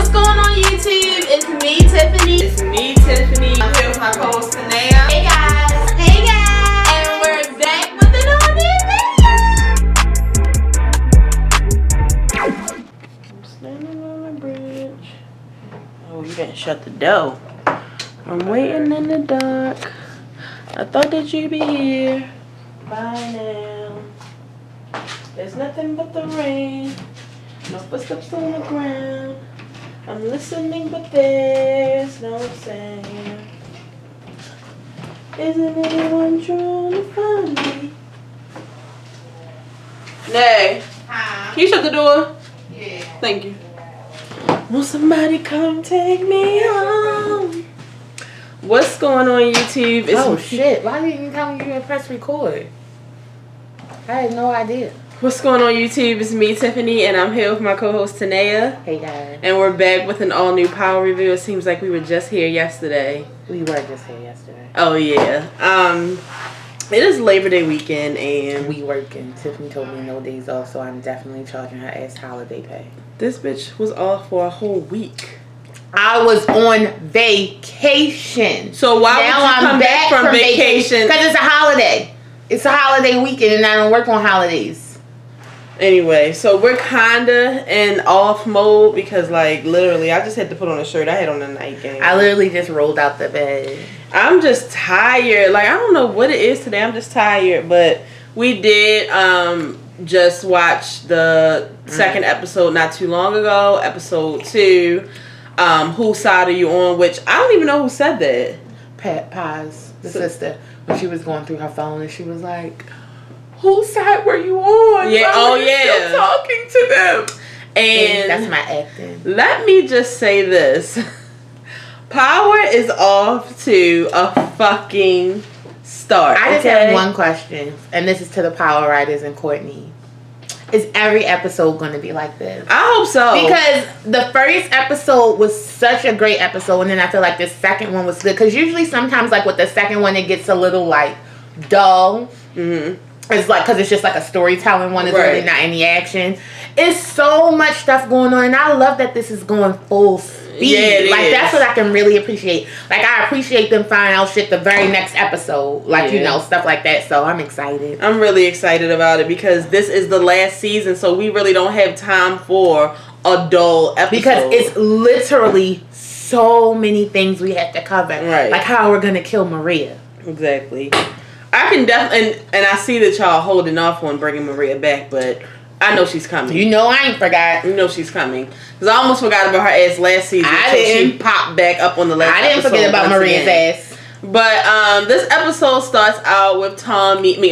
What's going on YouTube? It's me, Tiffany. It's me, Tiffany. I'm here with my co-host, Tanea. Hey guys. Hey guys. And we're back with an all new video. I'm standing on the bridge. Oh, you didn't shut the door. I'm waiting in the dark. I thought that you'd be here by now. There's nothing but the rain. No footsteps on the ground. I'm listening, but there's no sound. Isn't anyone trying to find me? Nay, can you shut the door? Yeah. Thank you. Will somebody come take me home? What's going on YouTube? Oh shit, why didn't you tell me you had press record? I had no idea. What's going on YouTube? It's me, Tiffany, and I'm here with my co-host Tanea. Hey guys. And we're back with an all-new power review. It seems like we were just here yesterday. We were just here yesterday. Oh yeah. It is Labor Day weekend and We working. Tiffany told me no days off, so I'm definitely charging her ass holiday pay. this bitch was off for a whole week. I was on vacation. So why now would you come I'm back from vacation? Because it's a holiday. It's a holiday weekend and I don't work on holidays. Anyway, so we're kinda in off mode because like literally I just had to put on a shirt. I had on a nightgown. I literally just rolled out the bed. I'm just tired. Like I don't know what it is today. I'm just tired. But we did just watch the second episode not too long ago, episode 2. Whose side are you on? Which I don't even know who said that. Pat Paz, the sister, when she was going through her phone and she was like, whose side were you on? Yeah, Why were you still talking to them. And that's my acting. let me just say this. Power is off to a fucking start. I just have one question, and this is to the Power Writers and Courtney. Is every episode going to be like this? I hope so. Because the first episode was such a great episode, and then I feel like the second one was good. Because usually sometimes like with the second one, it gets a little like dull. Mm-hmm. It's like, because it's just like a storytelling one. It's Right. really not any action. It's so much stuff going on, and I love that this is going full speed. Yeah, it like is. that's what I can really appreciate. Like I appreciate them finding out shit the very next episode. Like, you Yeah. know, stuff like that. So I'm excited. I'm really excited about it because this is the last season, so we really don't have time for a dull episode. Because it's literally so many things we have to cover. Right. Like how we're going to kill Maria. Exactly. I can definitely, and I see that y'all holding off on bringing Maria back, but I know she's coming. You know I ain't forgot. You know she's coming. Because I almost forgot about her ass last season. I until she didn't. popped back up on the last I didn't episode forget about once Maria's again. ass. But this episode starts out with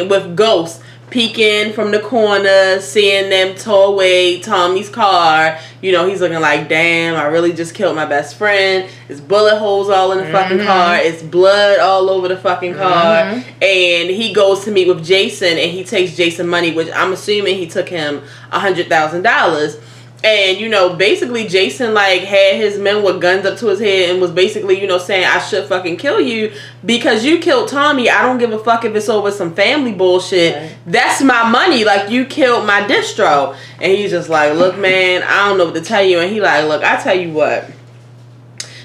with Ghost peeking from the corner, seeing them tow away Tommy's car. You know, he's looking like, damn, I really just killed my best friend. There's bullet holes all in the fucking car. It's blood all over the fucking car. And he goes to meet with Jason, and he takes Jason money, which I'm assuming he took him $100,000. And, you know, basically Jason, like, had his men with guns up to his head and was basically, you know, saying, I should fucking kill you because you killed Tommy. I don't give a fuck if it's over some family bullshit. Right. That's my money. Like, you killed my distro. And he's just like, look, man, I don't know what to tell you. And he like, look, I tell you what.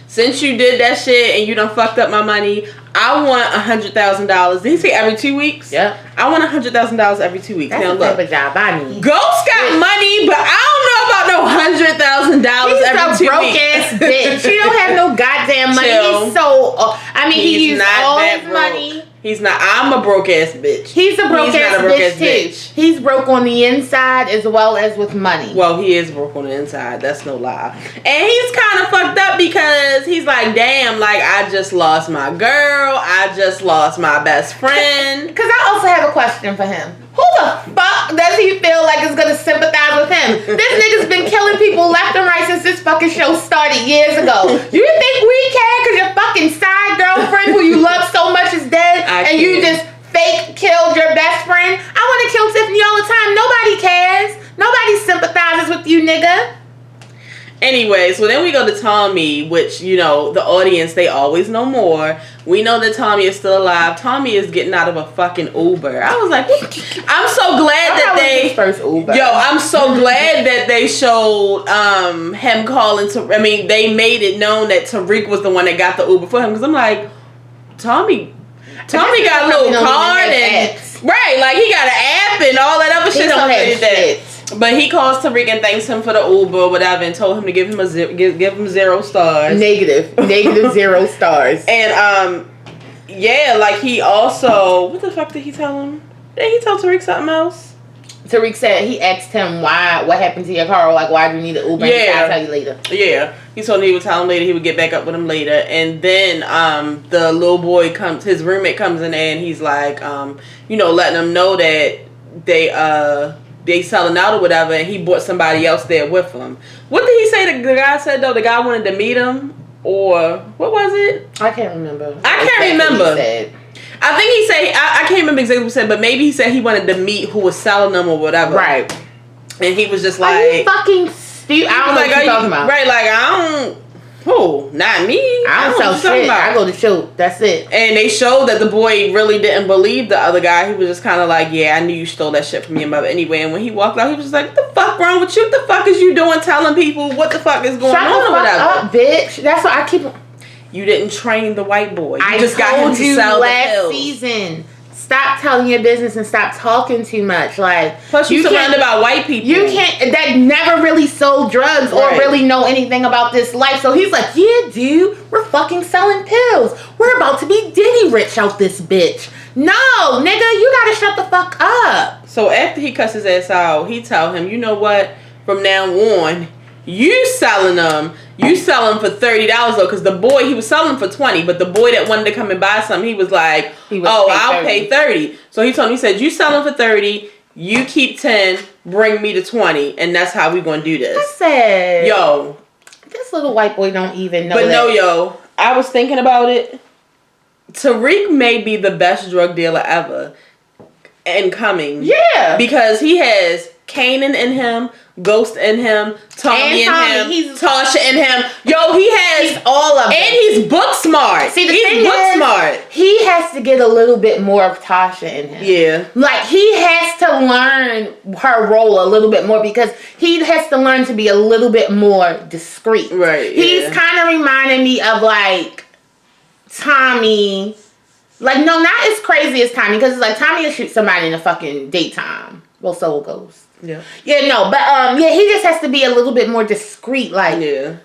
Since you did that shit and you done fucked up my money, I want $100,000. Did he say every 2 weeks? Yep. I want $100,000 every 2 weeks. That's Now the look. type of job I need. Ghost got money, but I don't know about no $100,000 He's every a 2 broke weeks. ass bitch. He don't have no goddamn money. Chill. He's so. I mean, he He's used not all that his broke. money. He's not. I'm a broke ass bitch. He's a broke He's not ass a broke bitch ass too. bitch. He's broke on the inside as well as with money. Well, he is broke on the inside. That's no lie. And he's kind of fucked up because he's like, damn, like, I just lost my girl. I just lost my best friend. Because I also have a question for him. Who the fuck does he feel like is gonna sympathize with him? This nigga's been killing people left and right since this fucking show started years ago. You think we care because your fucking side girlfriend who you love so much is dead and you just fake killed your best friend? I want to kill Tiffany all the time. Nobody cares. Nobody sympathizes with you, nigga. Anyway, so then we go to Tommy, which, you know, the audience, they always know more. We know that Tommy is still alive. Tommy is getting out of a fucking Uber. I was like, I'm so glad that they... first Uber. Yo, I'm so glad that they showed him calling to... I mean, they made it known that Tariq was the one that got the Uber for him. Because I'm like, Tommy got a little card and... Right, like he got an app and all that other shit. But he calls Tariq and thanks him for the Uber or whatever and told him to give him give him 0 stars. Negative 0 stars. And yeah, like he also, what the fuck did he tell him? Did he tell Tariq something else? Tariq said he asked him what happened to your car, or like why do you need an Uber? Yeah, I'll tell you later. Yeah, he told him he would tell him later. He would get back up with him later. And then the little boy his roommate comes in there and he's like, you know, letting him know that they selling out or whatever, and he brought somebody else there with him. What did he say the guy said though? The guy wanted to meet him, or what was it? I can't remember. I can't remember. I think he said, I can't remember exactly what he said, but maybe he said he wanted to meet who was selling them or whatever. Right. And he was just like... Are you fucking stupid? I don't know what you're talking about. Right, like, I don't... Who? Not me. I don't sell shit. I go to shoot. That's it. And they showed that the boy really didn't believe the other guy. He was just kind of like, yeah, I knew you stole that shit from your mother anyway. And when he walked out, he was just like, what the fuck wrong with you? What the fuck is you doing telling people what the fuck is going on or whatever? Shut the fuck up, bitch. That's what I keep... You didn't train the white boy. I just got him to sell last the pills. Season. Stop telling your business and stop talking too much. Like, plus you surrounded by white people. You can't. That never really sold drugs or really know anything about this life. So he's like, yeah, dude, we're fucking selling pills. We're about to be Diddy rich out this bitch. No, nigga, you gotta shut the fuck up. So after he cuts his ass out, he tell him, you know what? From now on, you selling them. You sell them for $30 though, because the boy, he was selling them for $20, but the boy that wanted to come and buy some, he was like, I'll pay $30. So he told me, he said, you sell them for $30, you keep 10, bring me to 20, and that's how we gonna do this. I said, yo, this little white boy don't even know. But that. No, yo, I was thinking about it. Tariq may be the best drug dealer ever incoming. Yeah. Because he has Kanan in him, Ghost in him, Tommy in him, Tasha in him. Yo, he's all of them. And he's book smart. See, he's book smart. He has to get a little bit more of Tasha in him. Yeah. Like, he has to learn her role a little bit more because he has to learn to be a little bit more discreet. Right. He's kind of reminding me of, like, Tommy. Like, no, not as crazy as Tommy, because it's like Tommy will shoot somebody in the fucking daytime. Well, so will Ghost. Yeah. Yeah, no, but yeah, he just has to be a little bit more discreet. Like, yeah,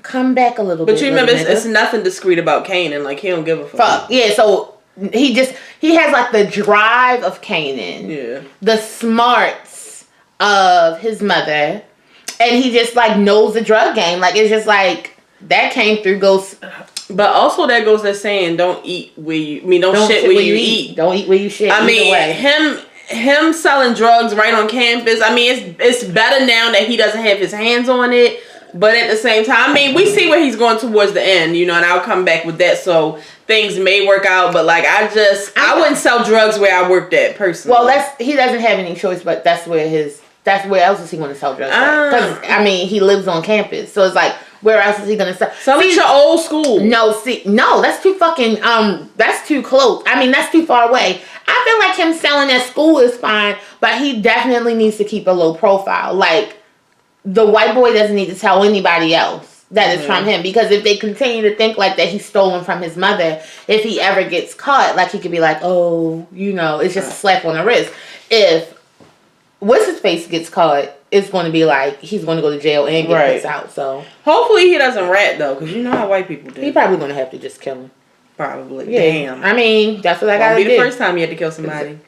come back a little bit. But you remember, it's nothing discreet about Kanan. Like, he don't give a fuck. Yeah, so he has like the drive of Kanan. Yeah. The smarts of his mother, and he just like knows the drug game. Like, it's just like that came through Ghost. But also that goes to saying, don't shit where you eat. Don't eat where you shit. I mean, him selling drugs right on campus. I mean, it's better now that he doesn't have his hands on it. But at the same time, I mean, we see where he's going towards the end, you know, and I'll come back with that. So things may work out, but like I wouldn't sell drugs where I worked at personally. Well, he doesn't have any choice, but that's where else is he going to sell drugs? Because I mean, he lives on campus, so it's like, where else is he gonna sell? So it's your old school. No, that's too fucking that's too close. I mean, that's too far away. I feel like him selling at school is fine, but he definitely needs to keep a low profile. Like, the white boy doesn't need to tell anybody else that it's from him, because if they continue to think like that he's stolen from his mother, if he ever gets caught, like, he could be like, oh, you know, it's just a slap on the wrist. If what's his face gets caught, it's going to be like he's going to go to jail and get kicked out. So hopefully he doesn't rat though, because you know how white people do. He probably going to have to just kill him. Probably. Yeah. Damn. I mean, that's what I got to do. Be the first time you had to kill somebody.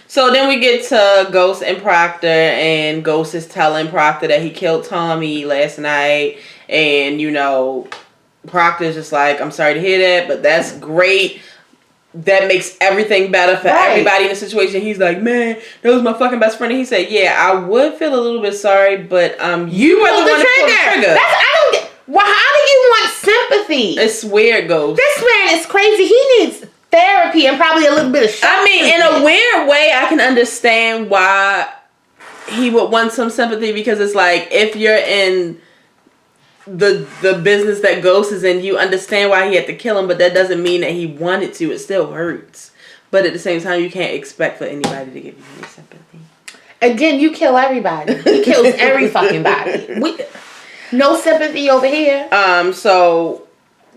So then we get to Ghost and Proctor, and Ghost is telling Proctor that he killed Tommy last night, and you know, Proctor's just like, I'm sorry to hear that, but that's great. That makes everything better for everybody in the situation. He's like, man, that was my fucking best friend. And he said, yeah, I would feel a little bit sorry, but you were the one to pull the trigger. Well, how do you want sympathy? It's weird, Ghost. This man is crazy. He needs therapy and probably a little bit of shock. I mean, in a weird way, I can understand why he would want some sympathy, because it's like, if you're in the business that Ghost is in, you understand why he had to kill him, but that doesn't mean that he wanted to. It still hurts. But at the same time, you can't expect for anybody to give you any sympathy. Again, you kill everybody. He kills every fucking body. No sympathy over here. So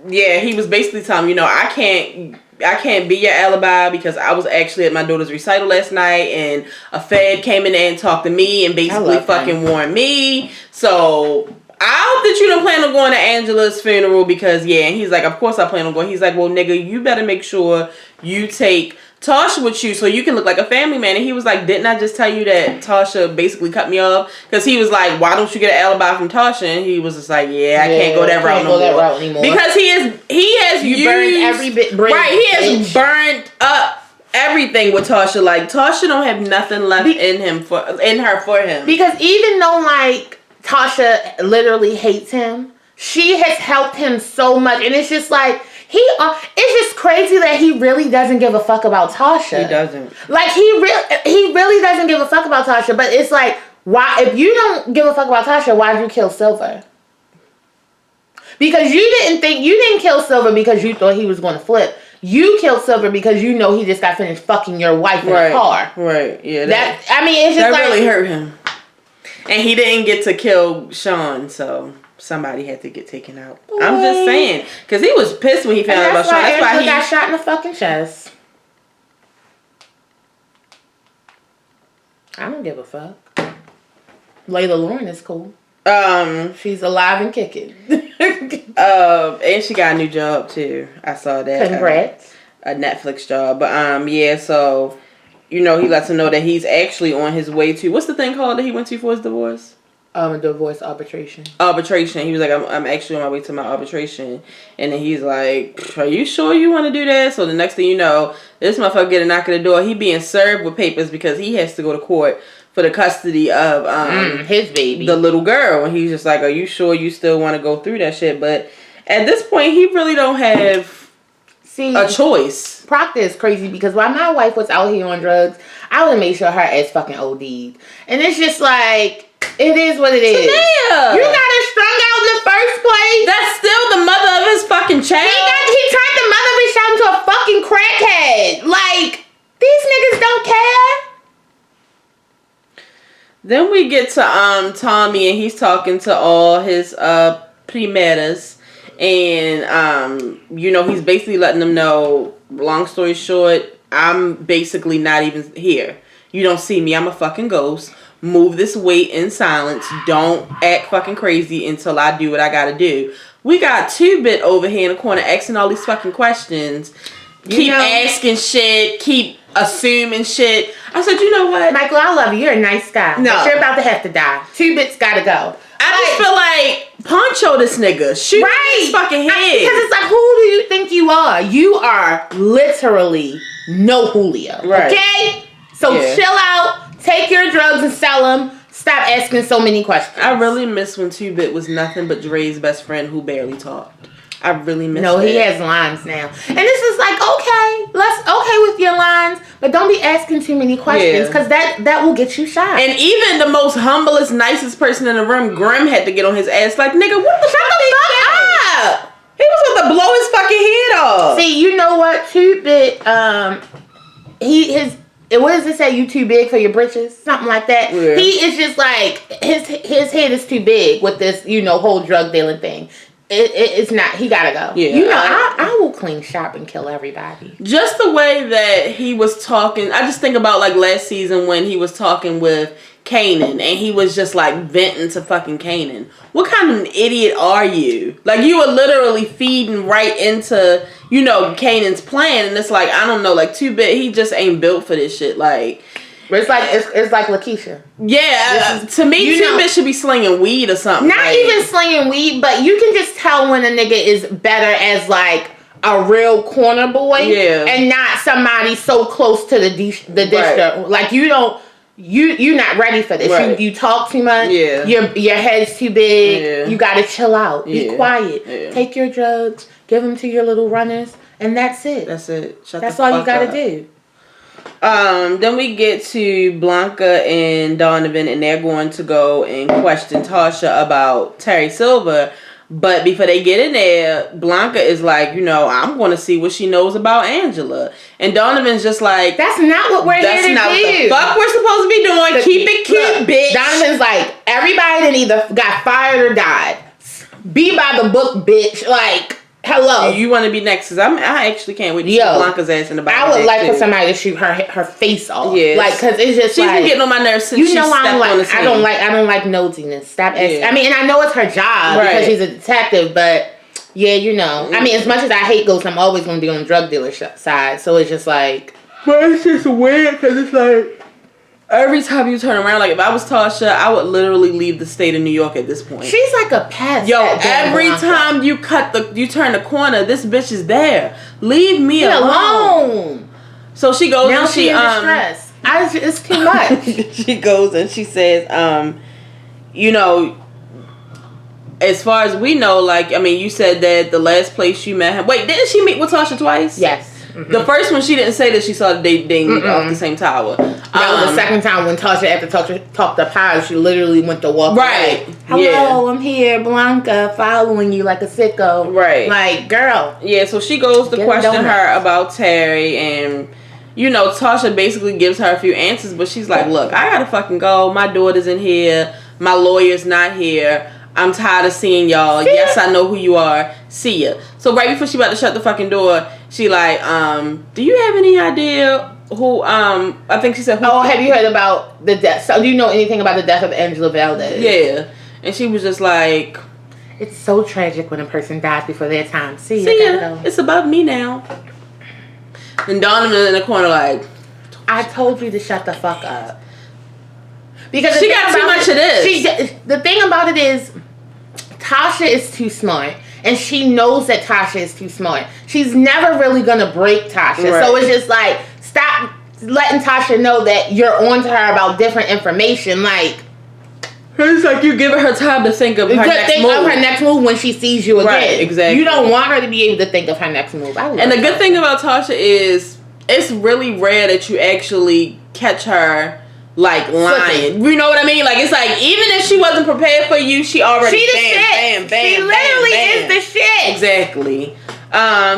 yeah, he was basically telling him, I can't be your alibi because I was actually at my daughter's recital last night and a Fed came in there and talked to me and basically fucking warned me. So I hope that you don't plan on going to Angela's funeral because and he's like, of course I plan on going. He's like, well, nigga, you better make sure you take Tasha with you so you can look like a family man. And he was like, didn't I just tell you that Tasha basically cut me off? Because he was like, why don't you get an alibi from Tasha? And he was just like, I can't go that route no more. Because he has burned every bit. Right, he has burned up everything with Tasha. Like Tasha don't have nothing left in her for him. Because even though like Tasha literally hates him, she has helped him so much, and it's just like it's just crazy that he really doesn't give a fuck about Tasha. He doesn't. Like he really doesn't give a fuck about Tasha. But it's like, why? If you don't give a fuck about Tasha, why'd you kill Silver? Because you didn't kill Silver because you thought he was going to flip. You killed Silver because you know he just got finished fucking your wife in a car. Right. Yeah. It's just that really hurt him. And he didn't get to kill Sean, so somebody had to get taken out. Boy. I'm just saying, because he was pissed when he found out about Sean. That's why he got shot in the fucking chest. I don't give a fuck. Layla Lauren is cool. She's alive and kicking. And she got a new job too. I saw that. Congrats. A Netflix job, but so. He lets him know that he's actually on his way to, what's the thing called that he went to for his divorce? Divorce arbitration. Arbitration. He was like, I'm actually on my way to my arbitration. And then he's like, are you sure you want to do that? So the next thing you know, this motherfucker get a knock at the door. He being served with papers because he has to go to court for the custody of his baby, the little girl. And he's just like, are you sure you still want to go through that shit? But at this point, he really don't have a choice. Proctor is crazy because while my wife was out here on drugs, I would have made sure her ass fucking OD'd. And it's just like, it is what it is. Tamaya. You got her strung out in the first place. That's still the mother of his fucking child. He tried to mother bitch out into a fucking crackhead. Like, these niggas don't care. Then we get to Tommy and he's talking to all his primeras. And, he's basically letting them know, long story short, I'm basically not even here. You don't see me. I'm a fucking ghost. Move this weight in silence. Don't act fucking crazy until I do what I gotta do. We got 2-Bit over here in the corner asking all these fucking questions. Keep asking shit. Keep assuming shit. I said, you know what? Michael, I love you. You're a nice guy. No. But you're about to have to die. 2-Bit's gotta go. I just feel like Poncho this nigga. Shoot his fucking head. Because it's like, who do you think you are? You are literally no Julio. Right. Okay? So chill out. Take your drugs and sell them. Stop asking so many questions. I really miss when 2-Bit was nothing but Dre's best friend who barely talked. I really miss No, that. he has lines now. And this is like, okay with your lines, but don't be asking too many questions because that will get you shot. And even the most humblest, nicest person in the room, Grim, had to get on his ass like, nigga, what the fuck up? He was going to blow his fucking head off. See, you know what? 2-Bit, what does it say? You too big for your britches? Something like that. Yeah. He is just like, his head is too big with this, whole drug dealing thing. It's not. He gotta go. Yeah, I will clean shop and kill everybody. Just the way that he was talking. I just think about like last season when he was talking with Kanan and he was just like venting to fucking Kanan. What kind of an idiot are you? Like you were literally feeding right into Kanan's plan, and it's like I don't know. Like 2-Bit, he just ain't built for this shit. Like. It's like Lakeisha. Yeah, to me, 2-Bit should be slinging weed or something. Not even slinging weed, but you can just tell when a nigga is better as like a real corner boy, and not somebody so close to the district. Right. Like you're not ready for this. Right. You talk too much. Yeah. Your head's too big. Yeah. You gotta chill out. Be quiet. Yeah. Take your drugs. Give them to your little runners, and that's it. That's it. That's all you gotta do. Then we get to Blanca and Donovan, and they're going to go and question Tasha about Terry Silver. But before they get in there, Blanca is like, I'm going to see what she knows about Angela. And Donovan's just like, that's not what we're here to do. That's not what the fuck we're supposed to be doing. Keep it cute, bitch. Donovan's like, everybody that either got fired or died. Be by the book, bitch. Like, hello. You want to be next? Because I actually can't wait to see Blanca's ass in the back. I would like for somebody to shoot her face off. Yes. Like, because it's just she's been getting on my nerves since she stepped on the scene. I don't like nosiness. Stop asking. I mean, and I know it's her job because she's a detective, but yeah, I mean, as much as I hate ghosts, I'm always going to be on the drug dealer side. So it's just like, but it's just weird because it's like, every time you turn around, like if I was Tasha, I would literally leave the state of New York at this point. She's like a pest. Yo, every time you turn the corner, this bitch is there. Leave me alone. So she goes now and she's in distress. It's too much. She goes and she says, as far as we know, like, I mean, you said that the last place you met him. Wait, didn't she meet with Tasha twice? Yes. Mm-hmm. The first one, she didn't say that she saw the ding off the same tower. That was the second time when Tasha, after talked to Paz, she literally went to walk away. Hello, I'm here, Blanca, following you like a sicko. Right. Like, girl. Yeah, so she goes to question her about Terry, and, Tasha basically gives her a few answers, but she's like, look, I gotta fucking go. My daughter's in here. My lawyer's not here. I'm tired of seeing y'all. Yes, I know who you are. See ya. So right before she about to shut the fucking door, she like, do you have any idea who, I think she said, who? Oh, have you heard about the death? So do you know anything about the death of Angela Valdez? Yeah. And she was just like, it's so tragic when a person dies before their time. See ya. Go. It's above me now. And Donovan in the corner like, I told you to shut the fuck up. Because she got too much of this. The thing about it is, Tasha is too smart. And she knows that Tasha is too smart. She's never really going to break Tasha. Right. So it's just like, stop letting Tasha know that you're on to her about different information. Like, it's like you're giving her time to think of her next move when she sees you again. Right, exactly. You don't want her to be able to think of her next move. And the good thing about Tasha is, it's really rare that you actually catch her like lying. You know what I mean? Like, it's like, even if she wasn't prepared for you, she already bam. She literally is the shit. Exactly.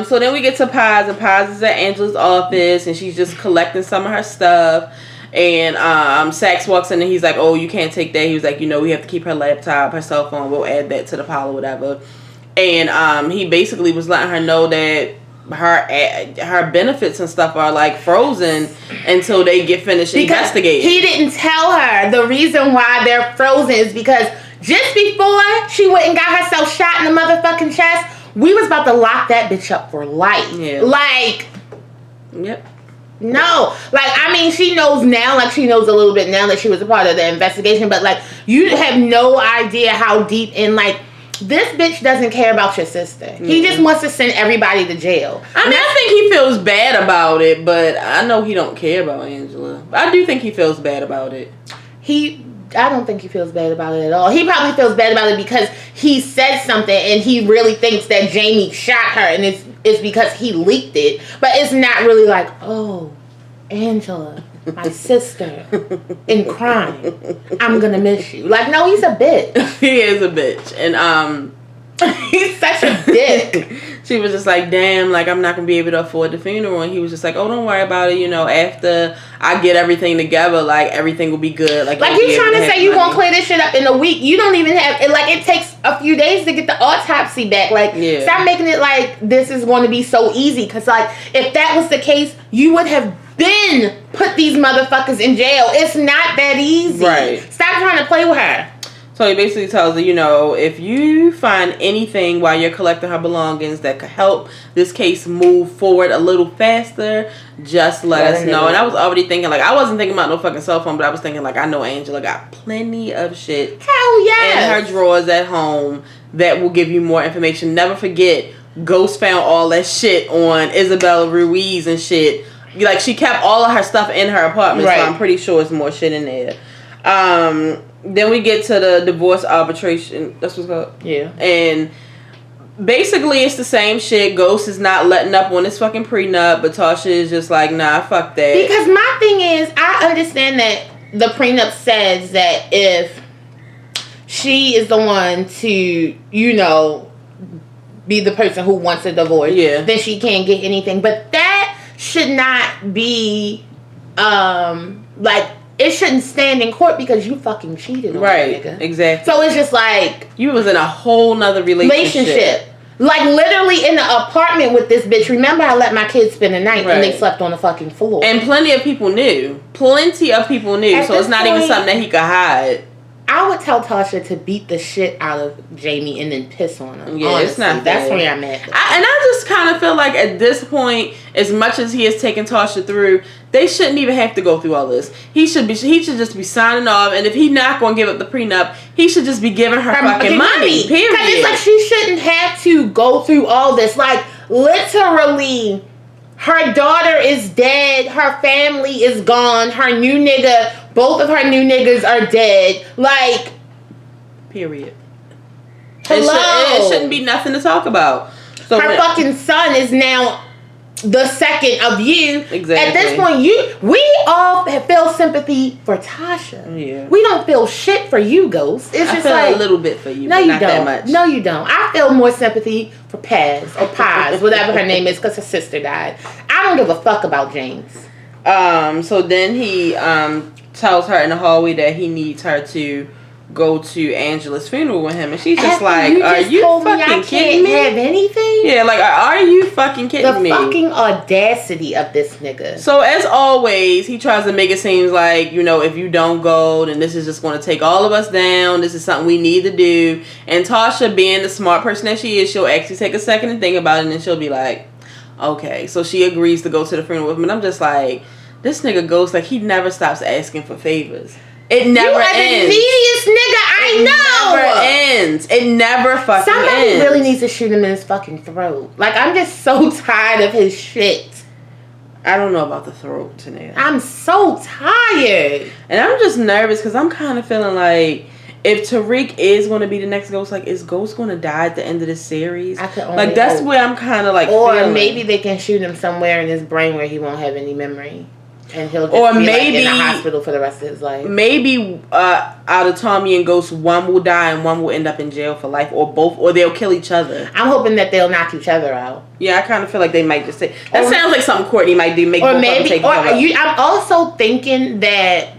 So then we get to Paz, and Paz is at Angela's office, and she's just collecting some of her stuff. And Sax walks in, and he's like, oh, you can't take that. He was like, we have to keep her laptop, her cell phone. We'll add that to the pile or whatever. And he basically was letting her know that her benefits and stuff are like frozen until they get finished investigating. He didn't tell her the reason why they're frozen is because just before she went and got herself shot in the motherfucking chest, we was about to lock that bitch up for life. Yeah. Like, yep. No, like, I mean, she knows now, like, she knows a little bit now that she was a part of the investigation, but like, you have no idea how deep in, like, this bitch doesn't care about your sister. He just wants to send everybody to jail. I mean, I think he feels bad about it, but I know he don't care about Angela. I do think he feels bad about it. I don't think he feels bad about it at all. He probably feels bad about it because he said something and he really thinks that Jamie shot her, and it's because he leaked it. But it's not really like, oh, Angela, my sister in crime, I'm gonna miss you. Like, no, he's a bitch. He is a bitch. And he's such a dick. She was just like, damn, like, I'm not gonna be able to afford the funeral. And he was just like, oh, don't worry about it, after I get everything together, like, everything will be good. Like you trying to say you gonna clear this shit up in a week? You don't even have it. Like, it takes a few days to get the autopsy back. Like, stop making it like this is going to be so easy, because like, if that was the case, you would have been put these motherfuckers in jail. It's not that easy. Right. Stop trying to play with her. So he basically tells her, if you find anything while you're collecting her belongings that could help this case move forward a little faster, just let us know. And I was already thinking, like, I wasn't thinking about no fucking cell phone, but I was thinking, like, I know Angela got plenty of shit in her drawers at home that will give you more information. Never forget, Ghost found all that shit on Isabella Ruiz and shit. Like, she kept all of her stuff in her apartment, so I'm pretty sure it's more shit in there. Then we get to the divorce arbitration. That's what's called. Yeah. And basically, it's the same shit. Ghost is not letting up on this fucking prenup, but Tasha is just like, nah, fuck that. Because my thing is, I understand that the prenup says that if she is the one to, you know, be the person who wants a divorce, then she can't get anything. But that should not be, like, it shouldn't stand in court because you fucking cheated on right, that nigga. Exactly. So it's just like... You was in a whole nother relationship. Like, literally in the apartment with this bitch. Remember, I let my kids spend the night and they slept on the fucking floor. And plenty of people knew. So it's not even something that he could hide. I would tell Tasha to beat the shit out of Jamie and then piss on him. Yeah, honestly. it's not That's fair. where I'm at. And I just kind of feel like at this point, as much as he has taken Tasha through, they shouldn't even have to go through all this. He should just be signing off, and if he's not going to give up the prenup, he should just be giving her fucking money. Period. Because it's like she shouldn't have to go through all this. Like, literally, her daughter is dead. Her family is gone. Her new nigga, both of her new niggas are dead. Like, period. Hello. It shouldn't be nothing to talk about. So her fucking son is now the second of you. Exactly. At this point, we all feel sympathy for Tasha. Yeah. We don't feel shit for you, Ghost. It's just feel like a little bit for you. No, but you not don't. That much. No, you don't. I feel more sympathy for Paz or Paz, whatever her name is, because her sister died. I don't give a fuck about James. So then he tells her in the hallway that he needs her to go to Angela's funeral with him, and she's just like, "Are you fucking kidding me? Have anything? Yeah, like, are you fucking kidding me?" The fucking audacity of this nigga. So as always, he tries to make it seem like, you know, if you don't go, then this is just going to take all of us down. This is something we need to do. And Tasha, being the smart person that she is, she'll actually take a second and think about it, and then she'll be like, okay. So she agrees to go to the funeral with him, and I'm just like, this nigga Ghost, like, he never stops asking for favors. It never ends. You are the neediest nigga I know. It never ends. It never fucking ends. Somebody really needs to shoot him in his fucking throat. Like, I'm just so tired of his shit. I don't know about the throat, Tania. I'm so tired. And I'm just nervous because I'm kind of feeling like if Tariq is going to be the next Ghost, like, is Ghost going to die at the end of this series? I could only like, that's hope. where I'm kind of like Or feeling. maybe they can shoot him somewhere in his brain where he won't have any memory. And he'll just or be maybe, like in the hospital for the rest of his life. Maybe out of Tommy and Ghost, one will die and one will end up in jail for life, or both, or they'll kill each other. I'm hoping that they'll knock each other out. Yeah, I kind of feel like they might just say that. Sounds like something Courtney might do. Make or both maybe, of them take I'm also thinking that,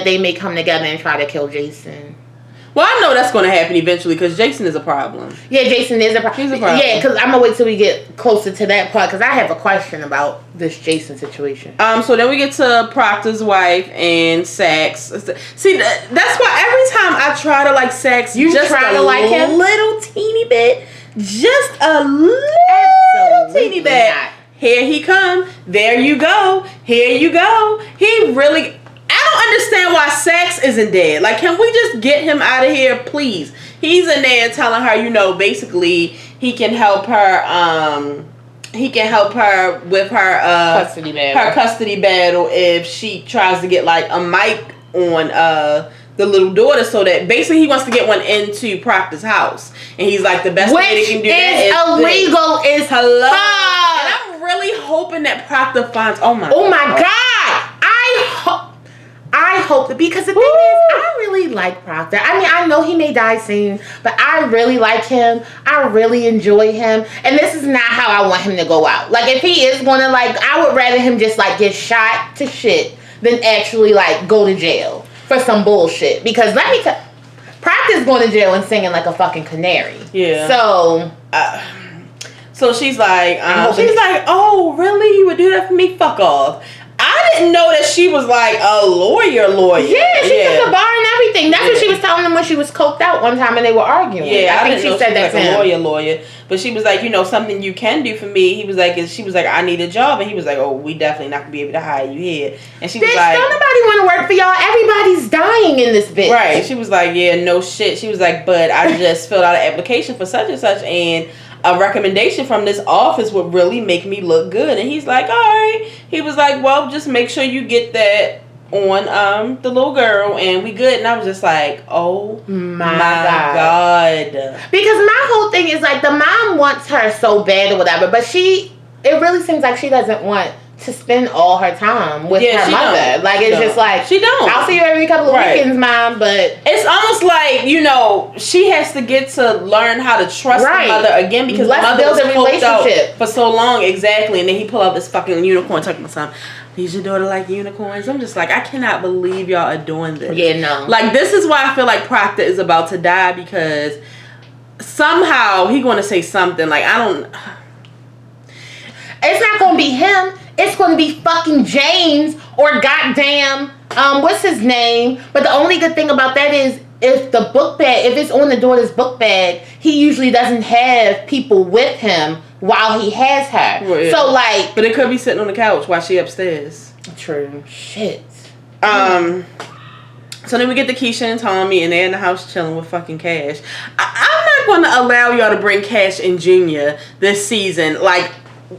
they may come together and try to kill Jason. Well, I know that's going to happen eventually because Jason is a problem. Yeah, Jason is a problem. He's a problem. Yeah, because I'm going to wait till we get closer to that part because I have a question about this Jason situation. So then we get to Proctor's wife and Sax. See, that's why every time I try to like Sax, you just try to like him? Little teeny bit. Just a little teeny bit. Not. Here he come. There you go. Here you go. He really... I don't understand why Sax isn't dead. Like, can we just get him out of here, please? He's in there telling her, you know, basically he can help her. He can help her with her custody battle if she tries to get like a mic on the little daughter, so that basically he wants to get one into Proctor's house, and he's like, the best way they can do that is illegal. Is hello. And I'm really hoping that Proctor finds. Oh my God. I hope that, because the thing is, I really like Proctor. I mean, I know he may die soon, but I really like him. I really enjoy him. And this is not how I want him to go out. Like, if he is going to, like, I would rather him just, like, get shot to shit than actually, like, go to jail for some bullshit. Because let me tell you, Proctor's going to jail and singing like a fucking canary. Yeah. So she's like, oh, really? You would do that for me? Fuck off. I didn't know that she was like a lawyer. Yeah, she took the bar and everything. That's what she was telling him when she was coked out one time and they were arguing. Yeah, I think she said that to him. A lawyer. But she was like, you know, something you can do for me. He was like, she was like, I need a job. And he was like, oh, we definitely not going to be able to hire you here. And she was like, don't nobody want to work for y'all. Everybody's dying in this bitch. Right. She was like, yeah, no shit. She was like, but I just filled out an application for such and such, and a recommendation from this office would really make me look good. And he's like, all right. He was like, well, just make sure you get that on the little girl and we good. And I was just like, oh my God. Because my whole thing is like, the mom wants her so bad or whatever, but it really seems like she doesn't want to spend all her time with her she mother. Don't. Like, it's just like, she don't. I'll see you every couple of weekends, Mom, but it's almost like, you know, she has to get to learn how to trust the mother again, because the mother was coped out for so long. Exactly. And then he pull out this fucking unicorn talking about something. Does your daughter like unicorns? I'm just like, I cannot believe y'all are doing this. Yeah, no. Like, this is why I feel like Proctor is about to die, because somehow he going to say something. Like, I don't... It's not going to be him. It's going to be fucking James or goddamn, what's his name? But the only good thing about that is if the book bag, if it's on the daughter's book bag, he usually doesn't have people with him while he has her. Well, yeah. So, like... But it could be sitting on the couch while she upstairs. True. Shit. So then we get to Keisha and Tommy, and they're in the house chilling with fucking Cash. I'm not going to allow y'all to bring Cash and Junior this season. Like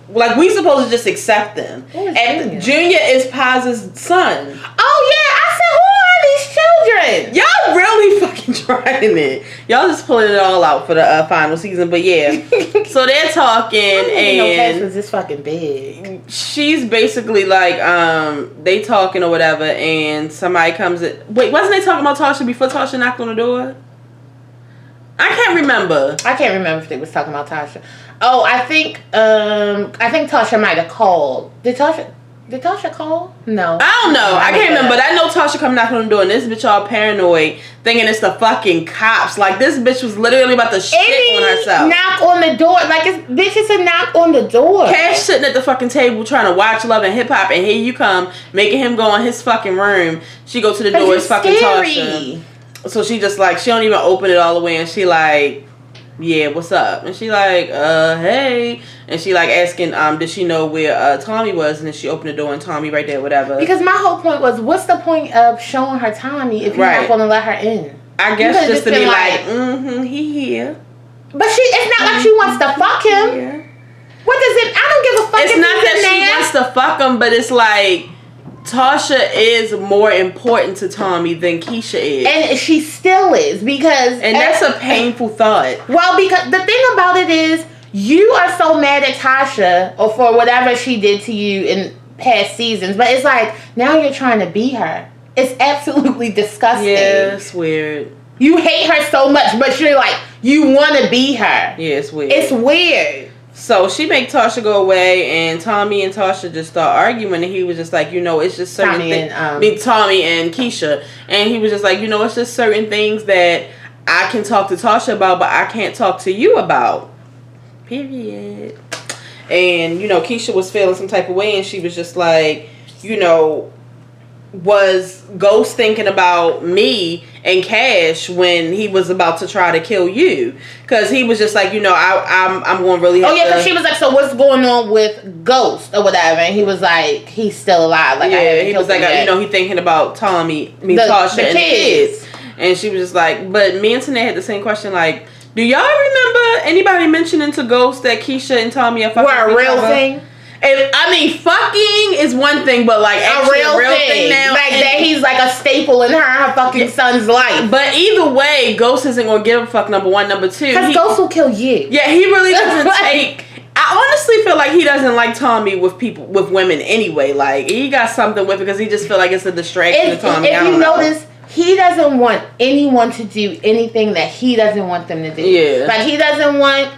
we supposed to just accept them. And Junior is Paz's son. Oh yeah, I said, who are these children? Y'all really fucking trying it. Y'all just pulling it all out for the final season. But yeah, so they're talking, and Cash was this fucking big. She's basically like, they talking or whatever, and somebody comes in. Wait, wasn't they talking about Tasha before Tasha knocked on the door? I can't remember if they was talking about Tasha. Oh, I think Tasha might have called. Did Tasha call? No. I don't know. I can't remember. But I know Tasha come knocking on the door, and this bitch all paranoid, thinking it's the fucking cops. Like, this bitch was literally about to shit on herself. Knock on the door. Like, bitches a knock on the door. Cash sitting at the fucking table trying to watch Love and Hip Hop, and here you come, making him go in his fuking room. She go to the door, it's fucking Tasha. So she just like, she don't even open it all the way, and she like, yeah, what's up? And she like, hey. And she like asking, did she know where Tommy was? And then she opened the door and Tommy right there, whatever. Because my whole point was, what's the point of showing her Tommy if you're not going to let her in? I guess just to be like, he here. But it's not like she wants to fuck him. What does it, I don't give a fuck. It's not that she wants to fuck him, but it's like, Tasha is more important to Tommy than Keisha is. And she still is, because... And that's a painful thought. Well, because the thing about it is, you are so mad at Tasha or for whatever she did to you in past seasons, but it's like, now you're trying to be her. It's absolutely disgusting. Yeah, it's weird. You hate her so much, but you're like, you want to be her. Yeah, it's weird. It's weird. So she make Tasha go away, and Tommy and Tasha just start arguing, and he was just like, you know, it's just certain things. Tommy and Keisha, and he was just like, you know, it's just certain things that I can talk to Tasha about, but I can't talk to you about. Period. And, you know, Keisha was feeling some type of way, and she was just like, you know, was Ghost thinking about me and Cash when he was about to try to kill you? Because he was just like, you know, I'm going to really have because she was like, so what's going on with Ghost or whatever? And he was like, he's still alive. Like, yeah, he was like, you know, he thinking about Tasha and the kids. And she was just like, but me and Tanae had the same question, like, do y'all remember anybody mentioning to Ghost that Keisha and Tommy are fucking were a real thing? And, I mean, fucking is one thing, but like actually a real thing now. Like that he's like a staple in her fucking son's life. But either way, Ghost isn't gonna give a fuck, number one. Number two, because Ghost will kill you. Yeah, he really doesn't take. I honestly feel like he doesn't like Tommy with women anyway. Like, he got something with it because he just feel like it's a distraction to Tommy. If you notice, he doesn't want anyone to do anything that he doesn't want them to do. Yeah. Like, he doesn't want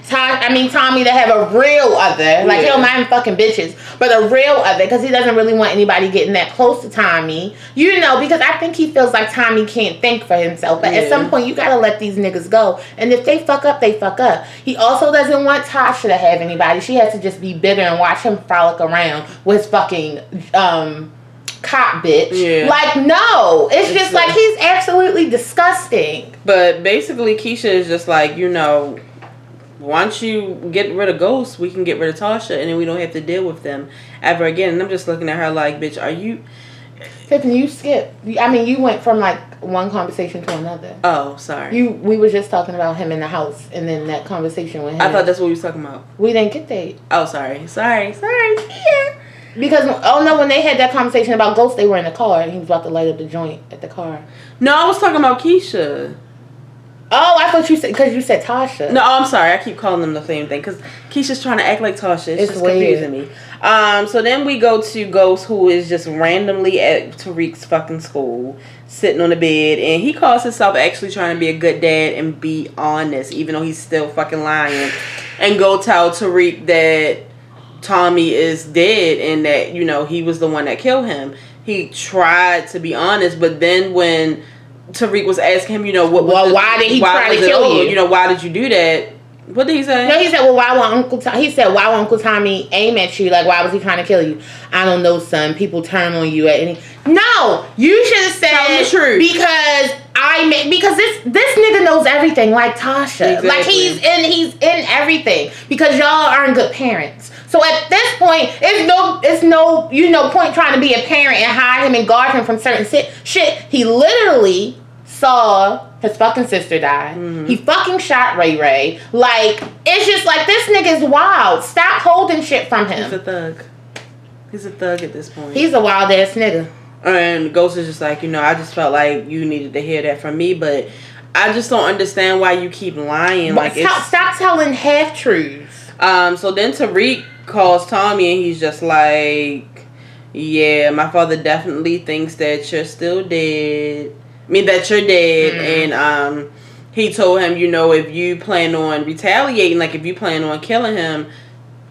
Tommy to have a real other. Like, he don't mind fucking bitches, but a real other, because he doesn't really want anybody getting that close to Tommy. You know, because I think he feels like Tommy can't think for himself. But at some point, you gotta let these niggas go. And if they fuck up, they fuck up. He also doesn't want Tasha to have anybody. She has to just be bitter and watch him frolic around with his fucking cop bitch. Yeah. Like, no. It's just like, he's absolutely disgusting. But basically, Keisha is just like, you know, once you get rid of Ghost, we can get rid of Tasha, and then we don't have to deal with them ever again. And I'm just looking at her like, bitch, are you... Tiffany, you skipped. I mean, you went from like one conversation to another. Oh, sorry. We were just talking about him in the house, and then that conversation with him. I thought that's what we was talking about. We didn't get that. Oh, sorry. Yeah. Because, when they had that conversation about Ghost, they were in the car, and he was about to light up the joint at the car. No, I was talking about Keisha. Oh, I thought you said, because you said Tasha. No, I'm sorry. I keep calling them the same thing because Keisha's trying to act like Tasha. It's just weird. confusing me. So then we go to Ghost, who is just randomly at Tariq's fucking school, sitting on the bed, and he calls himself actually trying to be a good dad and be honest, even though he's still fucking lying, and go tell Tariq that Tommy is dead and that, you know, he was the one that killed him. He tried to be honest, but then when Tariq was asking him, you know, why did he try to kill you? You know, why did you do that? What did he say? No, he said, well, why would Uncle Tommy aim at you? Like, why was he trying to kill you? I don't know, son. People turn on you at any... No! You should have said... Tell the truth. Because this nigga knows everything, like Tasha. Exactly. Like, he's in everything. Because y'all aren't good parents. So at this point, it's no point trying to be a parent and hide him and guard him from certain shit. He literally saw his fucking sister die. Mm-hmm. He fucking shot Ray Ray. Like, it's just like, this nigga's wild. Stop holding shit from him. He's a thug. He's a thug at this point. He's a wild ass nigga. And Ghost is just like, you know, I just felt like you needed to hear that from me, but I just don't understand why you keep lying. But like, stop telling half truths. So then Tariq calls Tommy and he's just like, yeah, my father definitely thinks that you're still dead. I mean, that you're dead. Mm-hmm. And he told him, you know, if you plan on retaliating, like if you plan on killing him,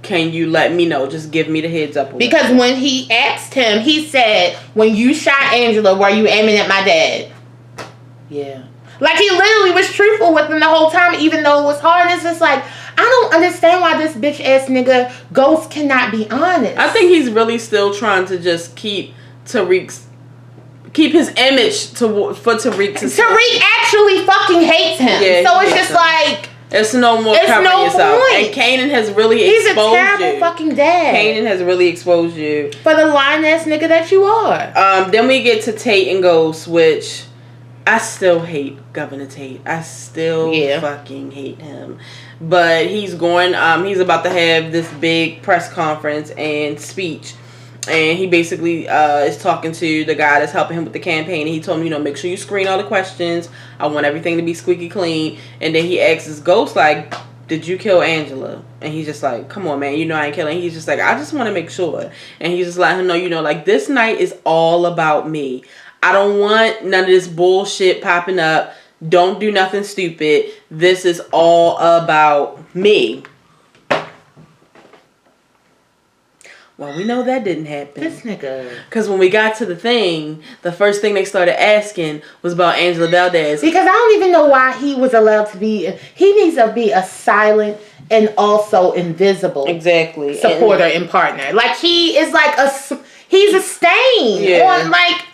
can you let me know? Just give me the heads up. Because when he asked him, he said, when you shot Angela, were you aiming at my dad? Yeah. Like, he literally was truthful with him the whole time, even though it was hard. It's just like, I don't understand why this bitch ass nigga Ghost cannot be honest. I think he's really still trying to just keep his image for Tariq to... Tariq actually fucking hates him. Yeah, so it's just like... It's no more covering yourself. Point. And Kanan has really exposed you. He's a terrible fucking dad. Kanan has really exposed you. For the lying ass nigga that you are. Then we get to Tate and Ghost, which I still hate Governor Tate. I still fucking hate him. But he's going, he's about to have this big press conference and speech. And he basically is talking to the guy that's helping him with the campaign. And he told him, you know, make sure you screen all the questions. I want everything to be squeaky clean. And then he asks his Ghost, like, did you kill Angela? And he's just like, come on, man, you know I ain't killing. He's just like, I just want to make sure. And he's just letting him know, you know, like, this night is all about me. I don't want none of this bullshit popping up. Don't do nothing stupid. This is all about me. Well, we know that didn't happen. This nigga. Because when we got to the thing, the first thing they started asking was about Angela Valdez. Because I don't even know why he was allowed to be... He needs to be a silent and also invisible... Exactly. ...supporter and partner. Like, he is like he's a stain on, like...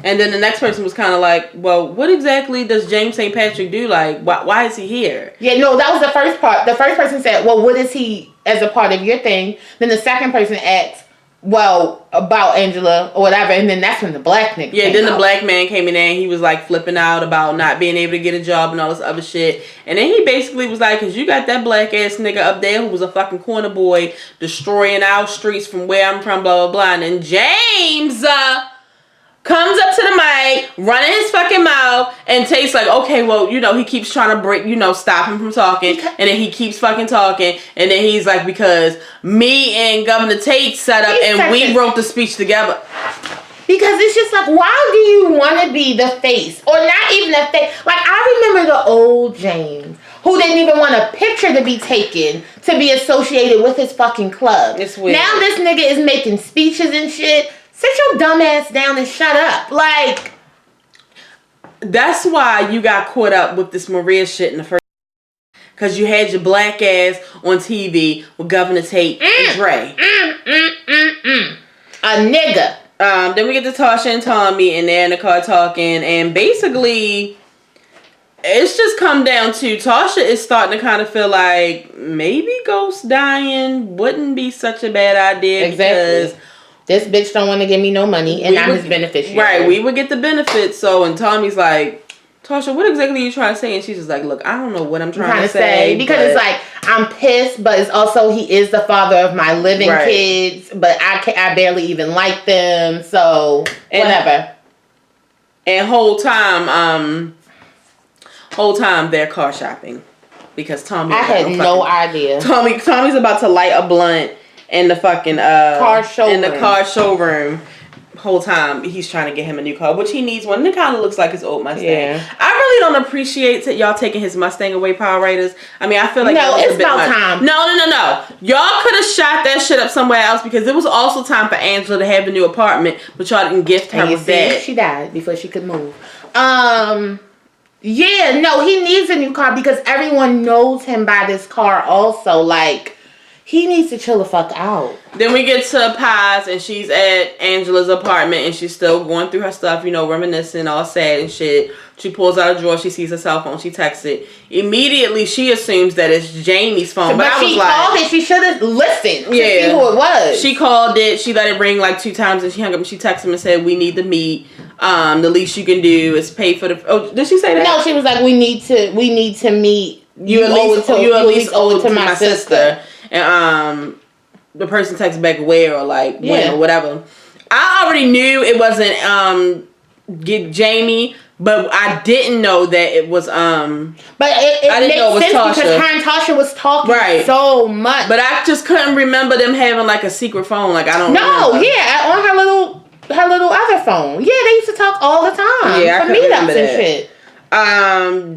And then the next person was kind of like, well, what exactly does James St. Patrick do? Like, why is he here? Yeah, no, that was the first part. The first person said, well, what is he as a part of your thing? Then the second person asked, well, about Angela or whatever. And then that's when the black nigga came then out. The black man came in there and he was like flipping out about not being able to get a job and all this other shit. And then he basically was like, because you got that black ass nigga up there who was a fucking corner boy destroying our streets from where I'm from, blah, blah, blah. And then James... comes up to the mic, running his fucking mouth, and Tate's like, okay, well, you know, he keeps trying to break, you know, stop him from talking, and then he keeps fucking talking, and then he's like, because me and Governor Tate set up, and we wrote the speech together. Because it's just like, why do you want to be the face? Or not even the face. Like, I remember the old James, who didn't even want a picture to be taken to be associated with his fucking club. It's weird. Now this nigga is making speeches and shit. Sit your dumb ass down and shut up. Like, that's why you got caught up with this Maria shit in the first. Because you had your black ass on TV with Governor Tate and Dre. A nigga. Then we get to Tasha and Tommy, and they're in the car talking, and basically, it's just come down to Tasha is starting to kind of feel like maybe Ghost dying wouldn't be such a bad idea. Exactly. Because this bitch don't want to give me no money, and I'm his beneficiary. Right, we would get the benefits. So, and Tommy's like, Tasha, what exactly are you trying to say? And she's just like, look, I don't know what I'm trying to say. Because it's like, I'm pissed, but it's also, he is the father of my living kids, but I barely even like them, so whatever. And whole time Whole time they're car shopping because Tommy. I had no idea. Tommy's about to light a blunt in the fucking car showroom. Whole time he's trying to get him a new car, which he needs one. And it kind of looks like his old Mustang. Yeah. I really don't appreciate y'all taking his Mustang away, Power Raiders. I mean, I feel like no, it's about time. No. Y'all could have shot that shit up somewhere else because it was also time for Angela to have a new apartment, but y'all didn't gift her with that. She died before she could move. Yeah, no, he needs a new car because everyone knows him by this car. Also, like. He needs to chill the fuck out. Then we get to Paz, and she's at Angela's apartment, and she's still going through her stuff, you know, reminiscing, all sad and shit. She pulls out a drawer, she sees her cell phone, she texts it. Immediately, she assumes that it's Jamie's phone, but I was she like... called it, she should have listened to see who it was. She called it, she let it ring like 2 times, and she hung up, and she texted him and said, we need to meet. The least you can do is pay for the... Oh, did she say that? No, she was like, we need to meet. You at least owe it to my sister. And the person texts back where or like when or whatever. I already knew it wasn't get Jamie, but I didn't know that it was But it I didn't know it was Tasha because her and Tasha was talking so much. But I just couldn't remember them having like a secret phone. Like I don't know. On her little other phone. Yeah, they used to talk all the time. Yeah, for meetups and shit.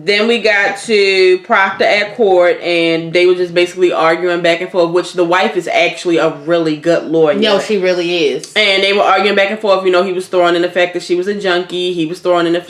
Then we got to Proctor at court, and they were just basically arguing back and forth, which the wife is actually a really good lawyer. No, she really is. And they were arguing back and forth. You know, he was throwing in the fact that she was a junkie. She was throwing in the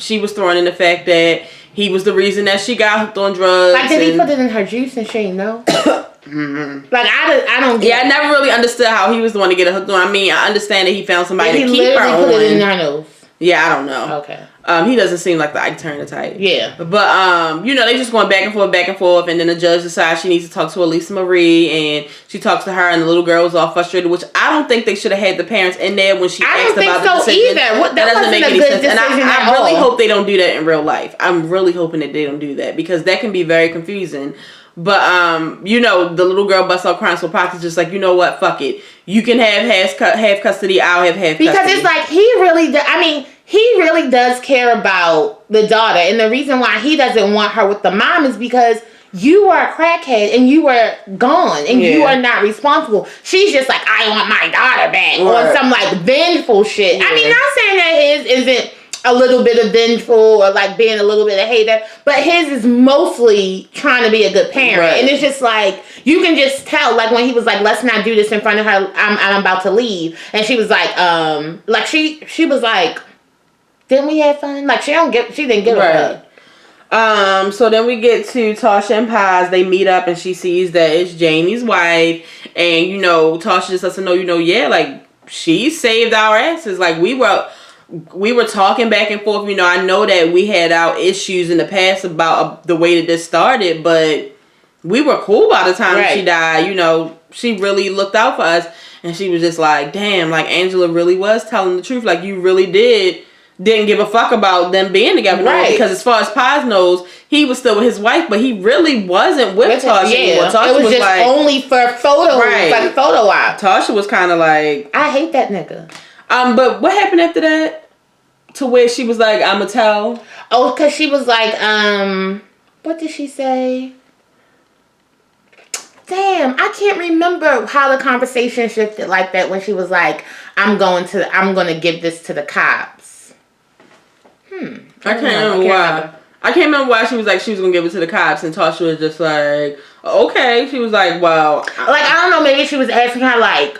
fact that he was the reason that she got hooked on drugs. Like, did he put it in her juice and she didn't know? Mm-hmm. Like, I don't get it. I never really understood how he was the one to get her hooked on. I mean, I understand that he found somebody to keep her on. He literally put it in her nose. Yeah, I don't know. Okay. He doesn't seem like the Ike Turner type. Yeah. But, you know, they just going back and forth, and then the judge decides she needs to talk to Elisa Marie, and she talks to her, and the little girl was all frustrated, which I don't think they should have had the parents in there when she asked about the decision. I don't think so either. That doesn't make any sense. And I really hope they don't do that in real life. I'm really hoping that they don't do that, because that can be very confusing. But, you know, the little girl busts out crying, so Pac's just like, you know what, fuck it. You can have half custody, I'll have half custody. Because it's like, he really does care about the daughter. And the reason why he doesn't want her with the mom is because you are a crackhead and you were gone and you are not responsible. She's just like, I want my daughter back. Or some like vengeful shit. I mean, not saying that his isn't a little bit of vengeful or like being a little bit of hater, but his is mostly trying to be a good parent. Right. And it's just like, you can just tell, like when he was like, let's not do this in front of her, I'm about to leave. And she was like she was like, didn't we have fun? Like she didn't give a fuck. So then we get to Tasha and Paz. They meet up and she sees that it's Jamie's wife. And, you know, Tasha just lets her know, you know, like, she saved our asses. Like, we were talking back and forth. You know, I know that we had our issues in the past about the way that this started, but we were cool by the time she died. You know, she really looked out for us. And she was just like, damn, like, Angela really was telling the truth. Like, you really didn't give a fuck about them being together. Right. Because as far as Paz knows, he was still with his wife, but he really wasn't with Tasha anymore. Tasha it was just like, only for photo, like photo op. Tasha was kind of like, I hate that nigga. But what happened after that? To where she was like, I'ma tell. Oh, because she was like, what did she say? Damn, I can't remember how the conversation shifted like that when she was like, I'm gonna give this to the cops. I can't remember why. I can't remember why she was like she was gonna give it to the cops, and Tasha was just like, okay. She was like, well, like I don't know, maybe she was asking her like,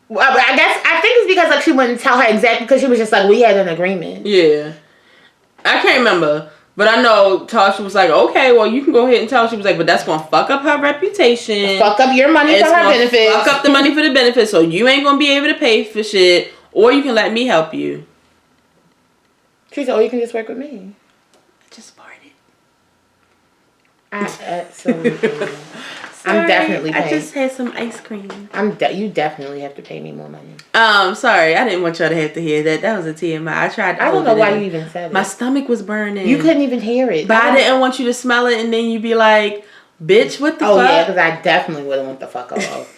I think it's because like she wouldn't tell her exactly because she was just like, we had an agreement. Yeah, I can't remember, but I know Tasha was like, okay, well you can go ahead and tell. She was like, but that's gonna fuck up her reputation, fuck up your money for her benefits, fuck up the money for the benefits, so you ain't gonna be able to pay for shit, or you can let me help you. She said, oh, you can just work with me. I just farted. I'm definitely paying. I just had some ice cream. You definitely have to pay me more money. Sorry. I didn't want y'all to have to hear that. That was a TMI. I tried to I don't know why you even said it. My stomach was burning. You couldn't even hear it. But I didn't want you to smell it and then you'd be like, bitch, what the fuck? Oh, yeah, because I definitely wouldn't want the fuck off.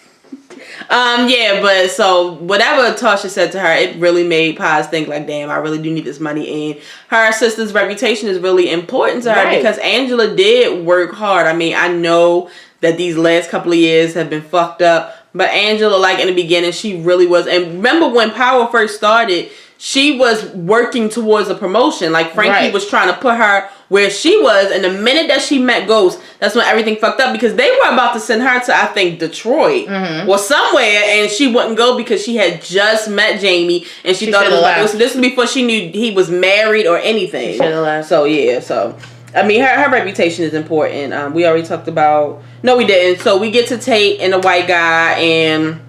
Yeah, but so whatever Tasha said to her, it really made Paz think like, damn, I really do need this money. And her sister's reputation is really important to her because Angela did work hard. I mean, I know that these last couple of years have been fucked up, but Angela, like in the beginning, she really was. And remember when Power first started, she was working towards a promotion. Like Frankie was trying to put her where she was, and the minute that she met Ghost, that's when everything fucked up because they were about to send her to, I think, Detroit or somewhere, and she wouldn't go because she had just met Jamie, and she thought it was like, this was before she knew he was married or anything. So yeah, so I mean, her reputation is important. We already talked about. No, we didn't. So we get to Tate and the white guy, and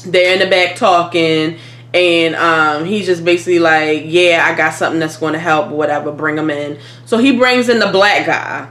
they're in the back talking. And he's just basically like, yeah, I got something that's going to help or whatever, bring him in. So he brings in the black guy.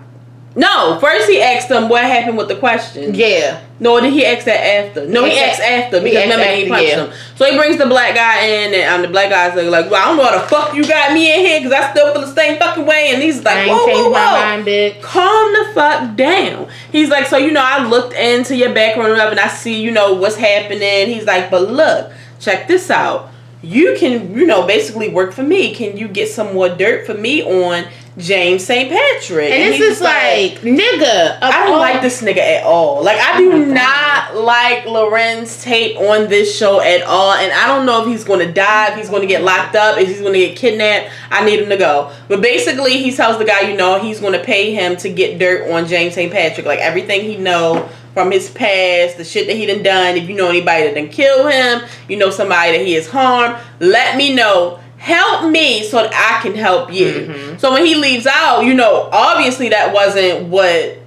No, first he asked him what happened with the question. Yeah. No, did he ask that after? No, he asked after because remember he punched him. So he brings the black guy in, and the black guy's like, well, I don't know how the fuck you got me in here because I still feel the same fucking way. And he's like, whoa, my mind, bitch. Calm the fuck down. He's like, so, I looked into your background and I see, what's happening. He's like, but look. Check this out. You can, basically work for me. Can you get some more dirt for me on James St. Patrick? And this is like, nigga. I don't like this nigga at all. Like, I do not like Lorenz Tate on this show at all. And I don't know if he's going to die, if he's going to get locked up, if he's going to get kidnapped. I need him to go. But basically, he tells the guy, he's going to pay him to get dirt on James St. Patrick. Like, everything he know from his past, the shit that he done, if you know anybody that done kill him, somebody that he has harmed, let me know. Help me so that I can help you. So when he leaves out, obviously that wasn't what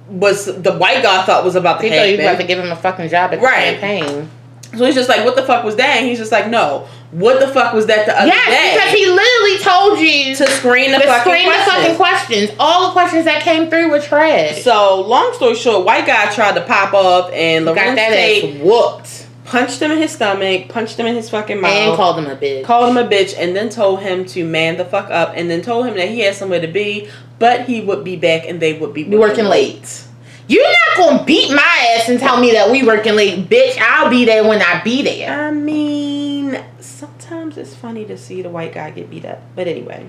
was the white guy thought was about to happen. He thought you were about to give him a fucking job at the campaign. So he's just like, what the fuck was that? And he's just like, no. What the fuck was that the other day? Yes, because he literally told you to screen the fucking questions. All the questions that came through were trash. So, long story short, white guy tried to pop off and Lorenz Tate whooped. Punched him in his stomach, punched him in his fucking mouth. And called him a bitch. And then told him to man the fuck up. And then told him that he had somewhere to be, but he would be back and they would be working late. You're not gonna beat my ass and tell me that we working late, bitch. I'll be there when I be there. I mean, sometimes it's funny to see the white guy get beat up. But anyway.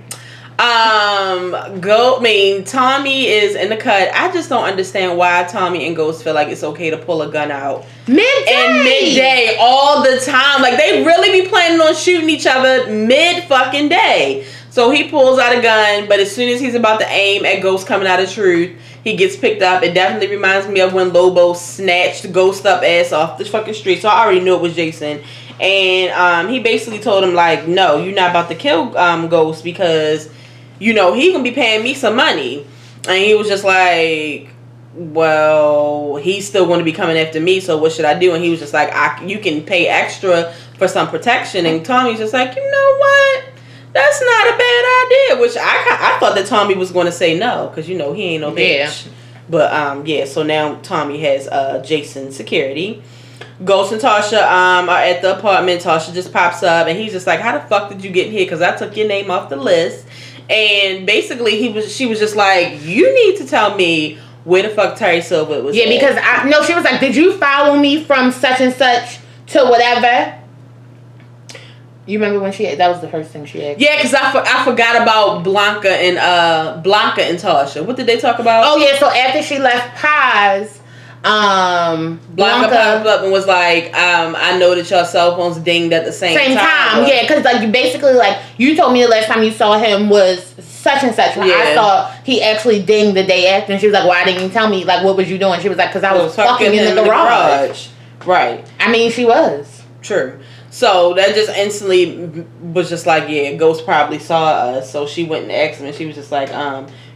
Tommy is in the cut. I just don't understand why Tommy and Ghost feel like it's okay to pull a gun out midday all the time. Like, they really be planning on shooting each other mid-fucking day. So he pulls out a gun, but as soon as he's about to aim at Ghost coming out of Truth, he gets picked up. It definitely reminds me of when Lobo snatched Ghost up ass off the fucking street. So I already knew it was Jason. And he basically told him, like, no, you're not about to kill Ghost because, he gonna be paying me some money. And he was just like, well, he's still going to be coming after me, so what should I do? And he was just like, you can pay extra for some protection. And Tommy's just like, you know what? That's not a bad idea. Which I thought that Tommy was going to say no, because he ain't no bitch. But so now Tommy has Jason's security. Ghost and Tasha are at the apartment. Tasha just pops up, and he's just like, how the fuck did you get in here? Because I took your name off the list. And basically she was just like, you need to tell me where the fuck Terry Silver was. Yeah, because she was like, did you follow me from such and such to whatever? You remember when that was the first thing she asked? Yeah, because I forgot about Blanca and Tasha. What did they talk about? Oh yeah, so after she left Paz, Blanca popped up and was like, I know that your cell phones dinged at the same time. Yeah, because like you told me the last time you saw him was such and such. Yeah. I thought he actually dinged the day after, and she was like, why didn't you tell me? Like, what was you doing? She was like, because I was fucking in the garage. Right. I mean, she was. True. So that just instantly was just like, yeah, Ghost probably saw us. So she went and asked him, and she was just like,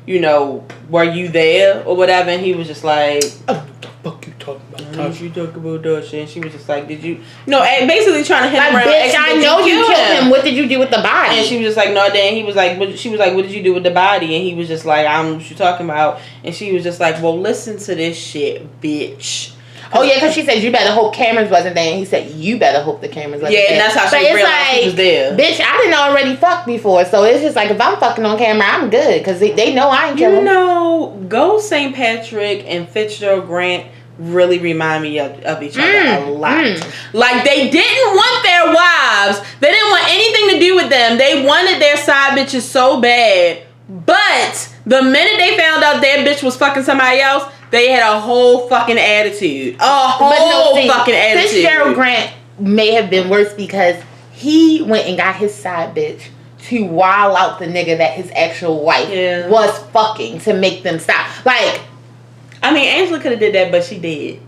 were you there or whatever? And he was just like, what the fuck you talking about? You talking about that shit? And she was just like, did you? No, basically trying to hit him around. Bitch, I know you killed him. What did you do with the body? And she was just like, no, Dan. He was like, she was like, what did you do with the body? And he was just like, I don't know what you talking about. And she was just like, well, listen to this shit, bitch. Oh yeah, because she said you better hope cameras wasn't there, and he said you better hope the cameras wasn't there. Yeah, and that's how she realized he was there. Bitch, I didn't already fuck before, so it's just like if I'm fucking on camera, I'm good because they know I ain't killing. Ghost St. Patrick and Fitzgerald Grant really remind me of each other a lot. Like, they didn't want their wives. They didn't want anything to do with them. They wanted their side bitches so bad. But the minute they found out their bitch was fucking somebody else, they had a whole fucking attitude. Fucking attitude. Fitzgerald Grant may have been worse because he went and got his side bitch to wild out the nigga that his actual wife was fucking to make them stop. Like, I mean, Angela could have did that, but she did.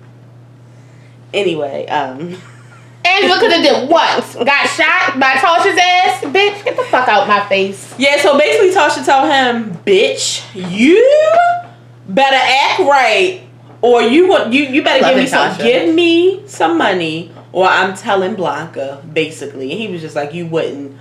Anyway, Angela could have did what? Got shot by Tasha's ass? Bitch, get the fuck out my face. Yeah, so basically Tasha told him, bitch, you better act right, or you better give me some money, or I'm telling Blanca, basically. And he was just like, you wouldn't.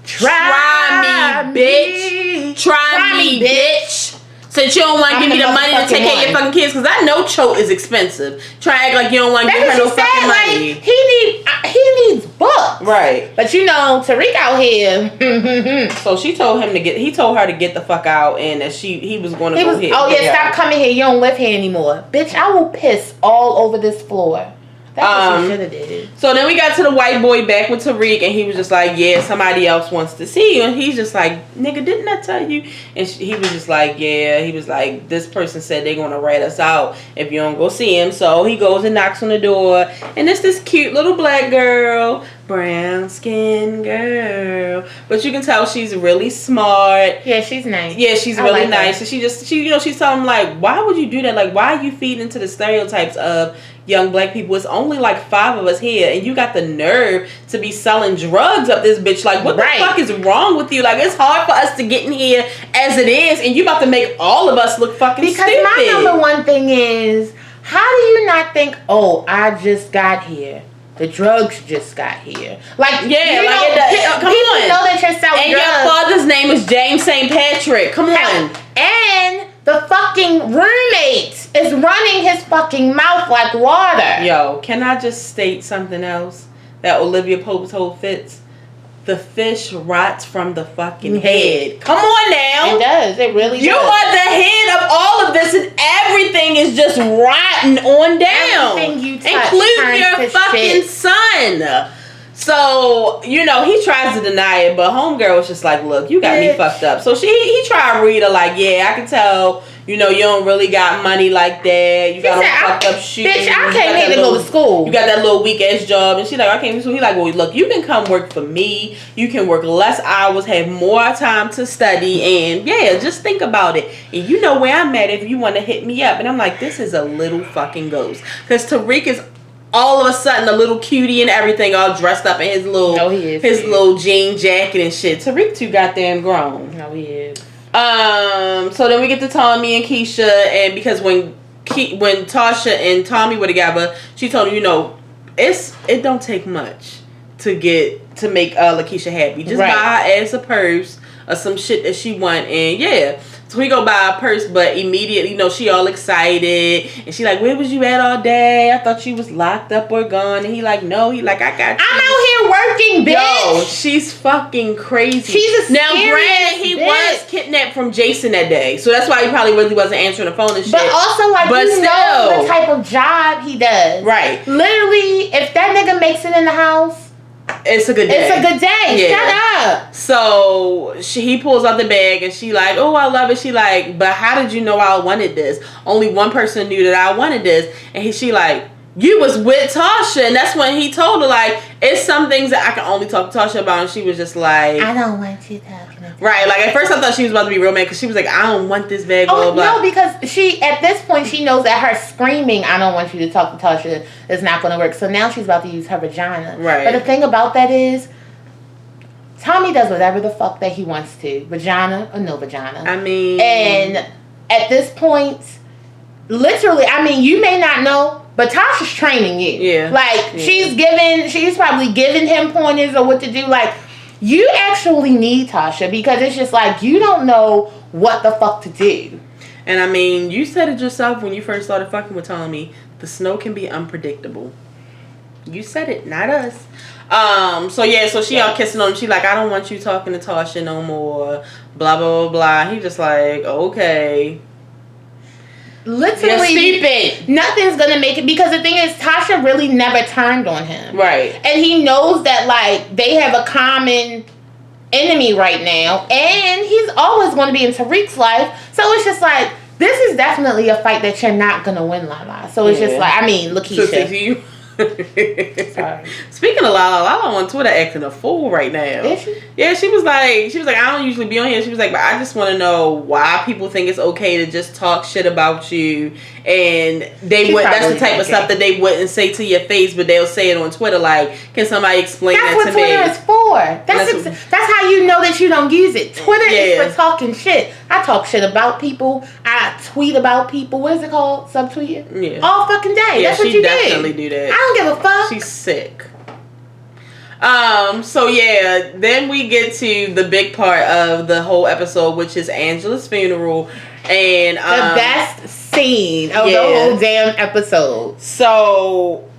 Try me, bitch. Try me, bitch. Since you don't want to give me the money to take care of your fucking kids, because I know Choate is expensive. Try to act like you don't want to give her no fucking money. Like, he needs books. Right. But you know, Tariq out here. So he told her to get the fuck out, and that he was going to go ahead. Oh yeah, stop coming here. You don't live here anymore. Bitch, I will piss all over this floor. That's what she should have did. So then we got to the white boy back with Tariq, and he was just like, yeah, somebody else wants to see you. And he's just like, nigga, didn't I tell you? And he was just like, yeah. He was like, this person said they're going to rat us out if you don't go see him. So he goes and knocks on the door, and it's this cute little black girl, brown skin girl. But you can tell she's really smart. Yeah, she's nice. Yeah, she's really nice. And she's telling him, like, why would you do that? Like, why are you feeding into the stereotypes of young black people? It's only like 5 of us here, and you got the nerve to be selling drugs up this bitch. Like, what the fuck is wrong with you? Like, it's hard for us to get in here as it is, and you about to make all of us look fucking stupid. Because my number one thing is, how do you not think, oh, I just got here, the drugs just got here? Like, yeah, come on, know that you're selling drugs. Your father's name is James St. Patrick. Come on. And the fucking roommate is running his fucking mouth like water. Yo, can I just state something else that Olivia Pope told Fitz? The fish rots from the fucking head. Come on now. It does. It really does. You are the head of all of this, and everything is just rotten on down. Everything you touch, including your fucking son. So, you know, he tries to deny it, but homegirl was just like, look, you got me fucked up. So he tried to read her like, yeah, I can tell, you know, you don't really got money like that. You got all fucked up shoes. Bitch, I can't even go to school. You got that little weak ass job. And she's like, I can't even school. He like, well, look, you can come work for me. You can work less hours, have more time to study. And yeah, just think about it. And you know where I'm at if you want to hit me up. And I'm like, this is a little fucking ghost. Because Tariq is all of a sudden a little cutie and everything, all dressed up in his little little jean jacket and shit. Tariq too goddamn grown. No, he is. So then we get to Tommy and Keisha, and because when Tasha and Tommy were together, she told him, you know, it don't take much to make Lakeisha happy. Just buy her ass a purse or some shit that she want, and yeah. So we go buy a purse, but immediately, you know, she all excited. And she like, where was you at all day? I thought you was locked up or gone. And he like, no. He like, I got you. I'm out here working, bitch. Yo, she's fucking crazy. She's a now, granted, he was kidnapped from Jason that day. So that's why he probably really wasn't answering the phone and shit. But also, like, you know the type of job he does. Right. Literally, if that nigga makes it in the house, it's a good day. It's a good day. Yeah. Shut up. So he pulls out the bag and she like, oh, I love it. She like, but how did you know I wanted this? Only one person knew that I wanted this. And she like, you was with Tasha. And that's when he told her like, it's some things that I can only talk to Tasha about. And she was just like, I don't want you talking about. Right. Like at first I thought she was about to be real mad because she was like, I don't want this bag. Oh, no, because she, at this point, she knows that her screaming, I don't want you to talk to Tasha, is not going to work. So now she's about to use her vagina. Right. But the thing about that is, Tommy does whatever the fuck that he wants to. Vagina or no vagina. I mean. And at this point, literally, I mean, you may not know, but Tasha's training you. Yeah. Like, she's probably giving him pointers or what to do. Like, you actually need Tasha because it's just like, you don't know what the fuck to do. And I mean, you said it yourself when you first started fucking with Tommy. The snow can be unpredictable. You said it, not us. So she all kissing on him. She like, I don't want you talking to Tasha no more. Blah, blah, blah, blah. He just like, okay. literally stupid. Nothing's gonna make it, because the thing is, Tasha really never turned on him. Right. And he knows that, like, they have a common enemy right now, and he's always going to be in Tariq's life. So it's just like, this is definitely a fight that you're not gonna win, Lala. So it's just like, I mean, Lakeisha. Sorry. Speaking of Lala on Twitter acting a fool right now. Is she? Yeah, she was like, I don't usually be on here. She was like, but I just want to know why people think it's okay to just talk shit about you, and they would. That's the type of stuff that they wouldn't say to your face, but they'll say it on Twitter. Like, can somebody explain that to me? That's what Twitter is for. That's how you know that you don't use it. Twitter is for talking shit. I talk shit about people. I tweet about people. What is it called? Subtweeting? Yeah. All fucking day. Yeah, that's what you definitely do that. I don't give a fuck. She's sick. So yeah, then we get to the big part of the whole episode, which is Angela's funeral, and the best scene of the whole damn episode. So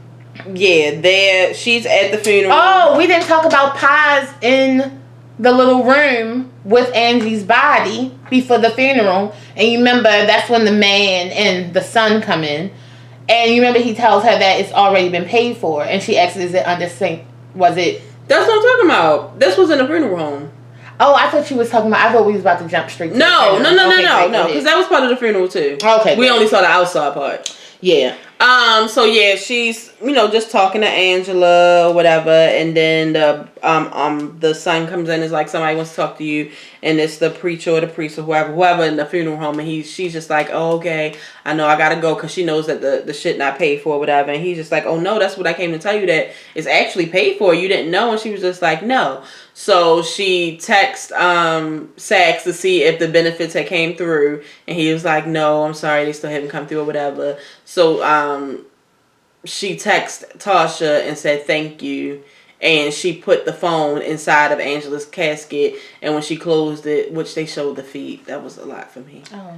yeah, she's at the funeral. Oh, we didn't talk about Paz in the little room with Angie's body before the funeral, and you remember that's when the man and the son come in. And you remember he tells her that it's already been paid for, and she asks, "Is it under sync? Was it?" That's what I'm talking about. This was in the funeral home. Oh, I thought you was talking about. I thought we was about to jump straight to No, the no, because that was part of the funeral too. Okay, we only saw the outside part. Yeah. So yeah, she's just talking to Angela or whatever, and then the son comes in and is like, somebody wants to talk to you, and it's the preacher or the priest or whoever in the funeral home, and she's just like, oh, okay, I know I gotta go, because she knows that the shit not paid for or whatever, and he's just like, oh no, that's what I came to tell you, that it's actually paid for. You didn't know? And she was just like, no. So she texts Sax to see if the benefits had came through, and he was like, no, I'm sorry, they still haven't come through or whatever. So she texted Tasha and said thank you, and she put the phone inside of Angela's casket, and when she closed it, which they showed the feet, that was a lot for me. Oh.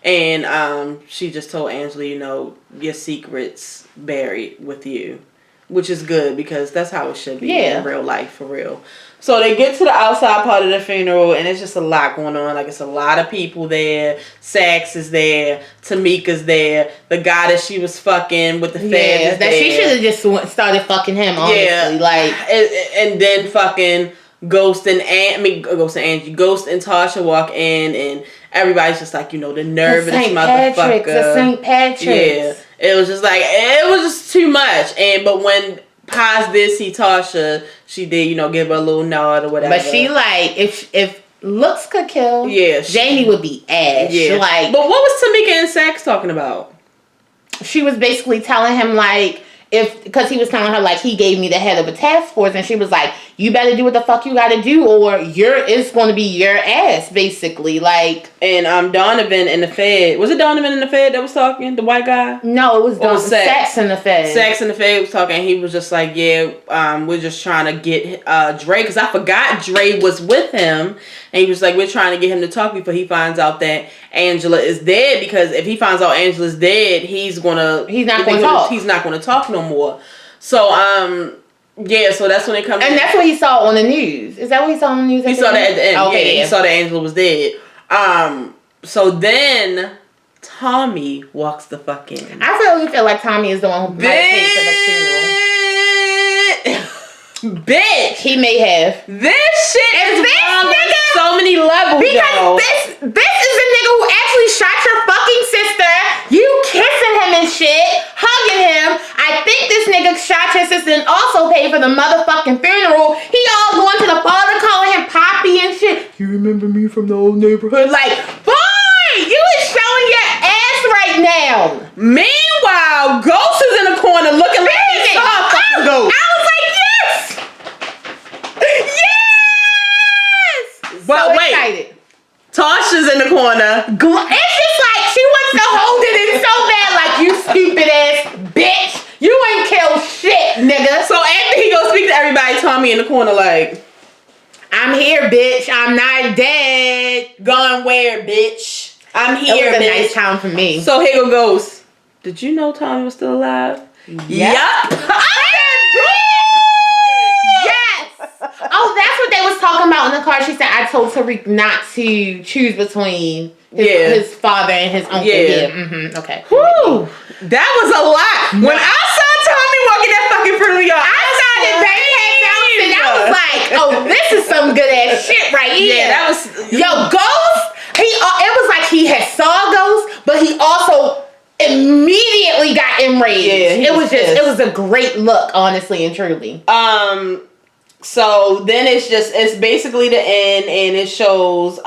And she just told Angela, your secret's buried with you. Which is good, because that's how it should be in real life, for real. So they get to the outside part of the funeral, and it's just a lot going on. Like, it's a lot of people there. Sax is there. Tamika's there. The guy that she was fucking with the feds is there. She should have just started fucking him, honestly. Yeah. Like, and then fucking Ghost and Tasha walk in, and everybody's just like, the nerve of this motherfucker. The St. Patrick's. Yeah. It was just like, it was just too much. But when Paz did see Tasha, she did, give her a little nod or whatever. But she, like, if looks could kill, Jamie would be ash. Yeah. Like, but what was Tamika and Sax talking about? She was basically telling him, like, because he was telling her, like, he gave me the head of a task force, and she was like, you better do what the fuck you gotta do, or it's going to be your ass, basically. Like, and Donovan and the Fed, was it Donovan and the Fed that was talking, the white guy? No, it was Sax and the Fed. Sax and the Fed was talking, and he was just like, we're just trying to get Dre, because I forgot Dre was with him, and he was like, we're trying to get him to talk before he finds out that Angela is dead, because if he finds out Angela's dead, he's not going to talk no more. So so that's when it comes. And that's what he saw on the news. Is that what he saw on the news? He saw that at the end. Okay, he saw that Angela was dead. So then Tommy walks the fuck in. I really feel like Tommy is the one who might have paid for the funeral. Bitch, he may have. This shit is wrong on so many levels. Because this is a nigga who actually shot your fucking sister. You kissing him and shit, hugging him. I think this nigga shot your sister and also paid for the motherfucking funeral. He all going to the father, calling him Poppy and shit. You remember me from the old neighborhood? Like, boy, you is showing your ass right now. Meanwhile, Ghost is in the corner looking like he saw a fucking ghost. I was like, yes! Yes! But so wait, excited. Tasha's in the corner. It's just like she wants to hold it in so bad, like, you stupid ass bitch. You ain't kill shit, nigga. So after he goes speak to everybody, Tommy in the corner like, I'm here, bitch. I'm not dead. Gone where, bitch? I'm here, it was a bitch. nice time for me. So here goes. Did you know Tommy was still alive? Yep. Yes. Oh, that's what they was talking about in the car, she said, I told Tariq not to choose between his father and his uncle. Yeah. Okay. Whew. That was a lot. When I saw Tommy walking that fucking front yard, I started banging head down and I was like, oh, this is some good ass shit right here. Yeah, that was... Yo, Ghost, it was like he had saw Ghost, but he also immediately got enraged. Yeah, it was a great look, honestly and truly. So then it's basically the end, and it shows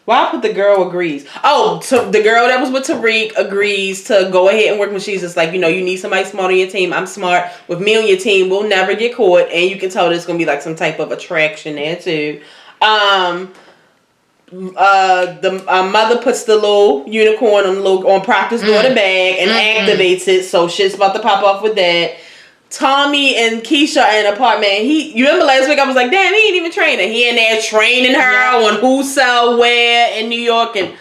why I put the girl agrees. Oh, so the girl that was with Tariq agrees to go ahead and work when she's just like, you need somebody smart on your team. I'm smart. With me on your team, we'll never get caught, and you can tell there's gonna be like some type of attraction there too. The mother puts the little unicorn on Proctor's daughter bag and activates it, so shit's about to pop off with that. Tommy and Keisha are in an apartment. You remember last week I was like, damn, he ain't even training. He in there training her on who sell where in New York, and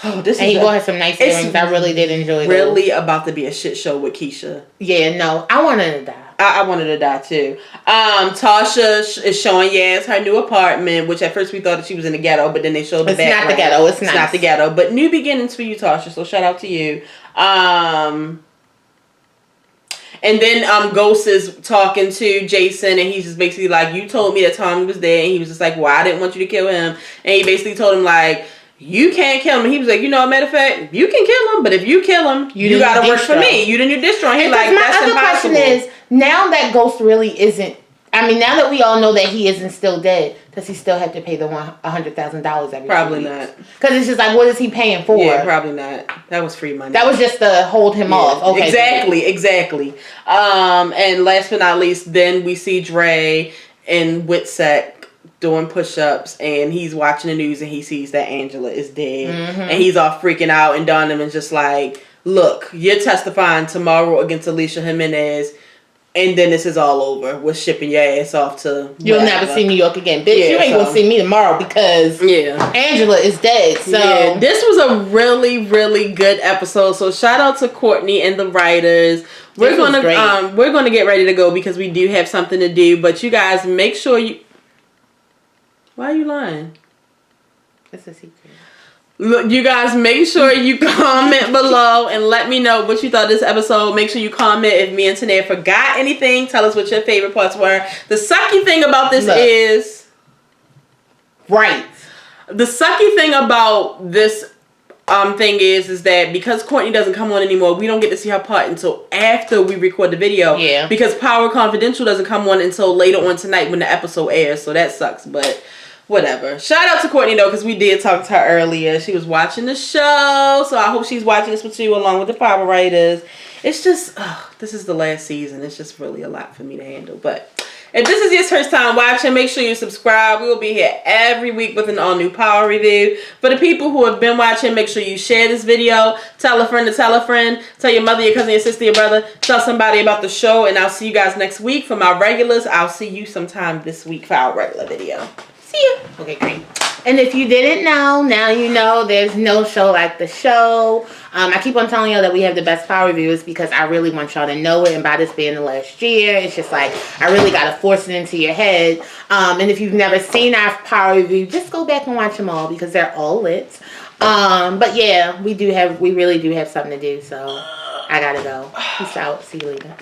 he bought her some nice earrings. I really did enjoy. Really about to be a shit show with Keisha. Yeah, no, I wanted to die. I wanted to die too. Tasha is showing Yaz her new apartment, which at first we thought that she was in the ghetto, but then they showed the background. It's not the ghetto. It's nice. Not the ghetto, but new beginnings for you, Tasha. So shout out to you. And then Ghost is talking to Jason, and he's just basically like, you told me that Tommy was there, and he was just like, well, I didn't want you to kill him. And he basically told him like, you can't kill him. And he was like, matter of fact, you can kill him, but if you kill him, you gotta work for me. You didn't your distro. He's like, that's impossible. My other question is, now that Ghost really isn't, now that we all know that he isn't still dead, does he still have to pay the $100,000 every Probably not. Because it's just like, what is he paying for? Yeah, probably not. That was free money. That was just to hold him off. Okay. Exactly. And last but not least, then we see Dre and Witsec doing push-ups, and he's watching the news, and he sees that Angela is dead, and he's all freaking out, and Donovan's just like, look, you're testifying tomorrow against Alicia Jimenez, and then this is all over. We're shipping your ass off to You'll never see New York again. Bitch, you ain't gonna see me tomorrow because Angela is dead. So this was a really, really good episode. So shout out to Courtney and the writers. We're gonna get ready to go because we do have something to do. But you guys make sure you... Why are you lying? It's a secret. Look, you guys, make sure you comment below and let me know what you thought of this episode. Make sure you comment if me and Tanae forgot anything. Tell us what your favorite parts were. The sucky thing about this is... Right. The sucky thing about this thing is that because Courtney doesn't come on anymore, we don't get to see her part until after we record the video. Yeah. Because Power Confidential doesn't come on until later on tonight when the episode airs. So that sucks, but... whatever. Shout out to Courtney though, because we did talk to her earlier. She was watching the show, so I hope she's watching this with you along with the Power Writers. It's just, this is the last season. It's just really a lot for me to handle. But if this is your first time watching, make sure you subscribe. We will be here every week with an all-new Power review. For the people who have been watching, make sure you share this video. Tell a friend to tell a friend. Tell your mother, your cousin, your sister, your brother. Tell somebody about the show, and I'll see you guys next week. For my regulars, I'll see you sometime this week for our regular video. See ya. Okay, great. And if you didn't know, now you know there's no show like the show. I keep on telling y'all that we have the best Power reviews because I really want y'all to know it. And by this being the last year, it's just like I really got to force it into your head. And if you've never seen our Power review, just go back and watch them all because they're all lit. But yeah, we really do have something to do. So I gotta go. Peace out. See you later.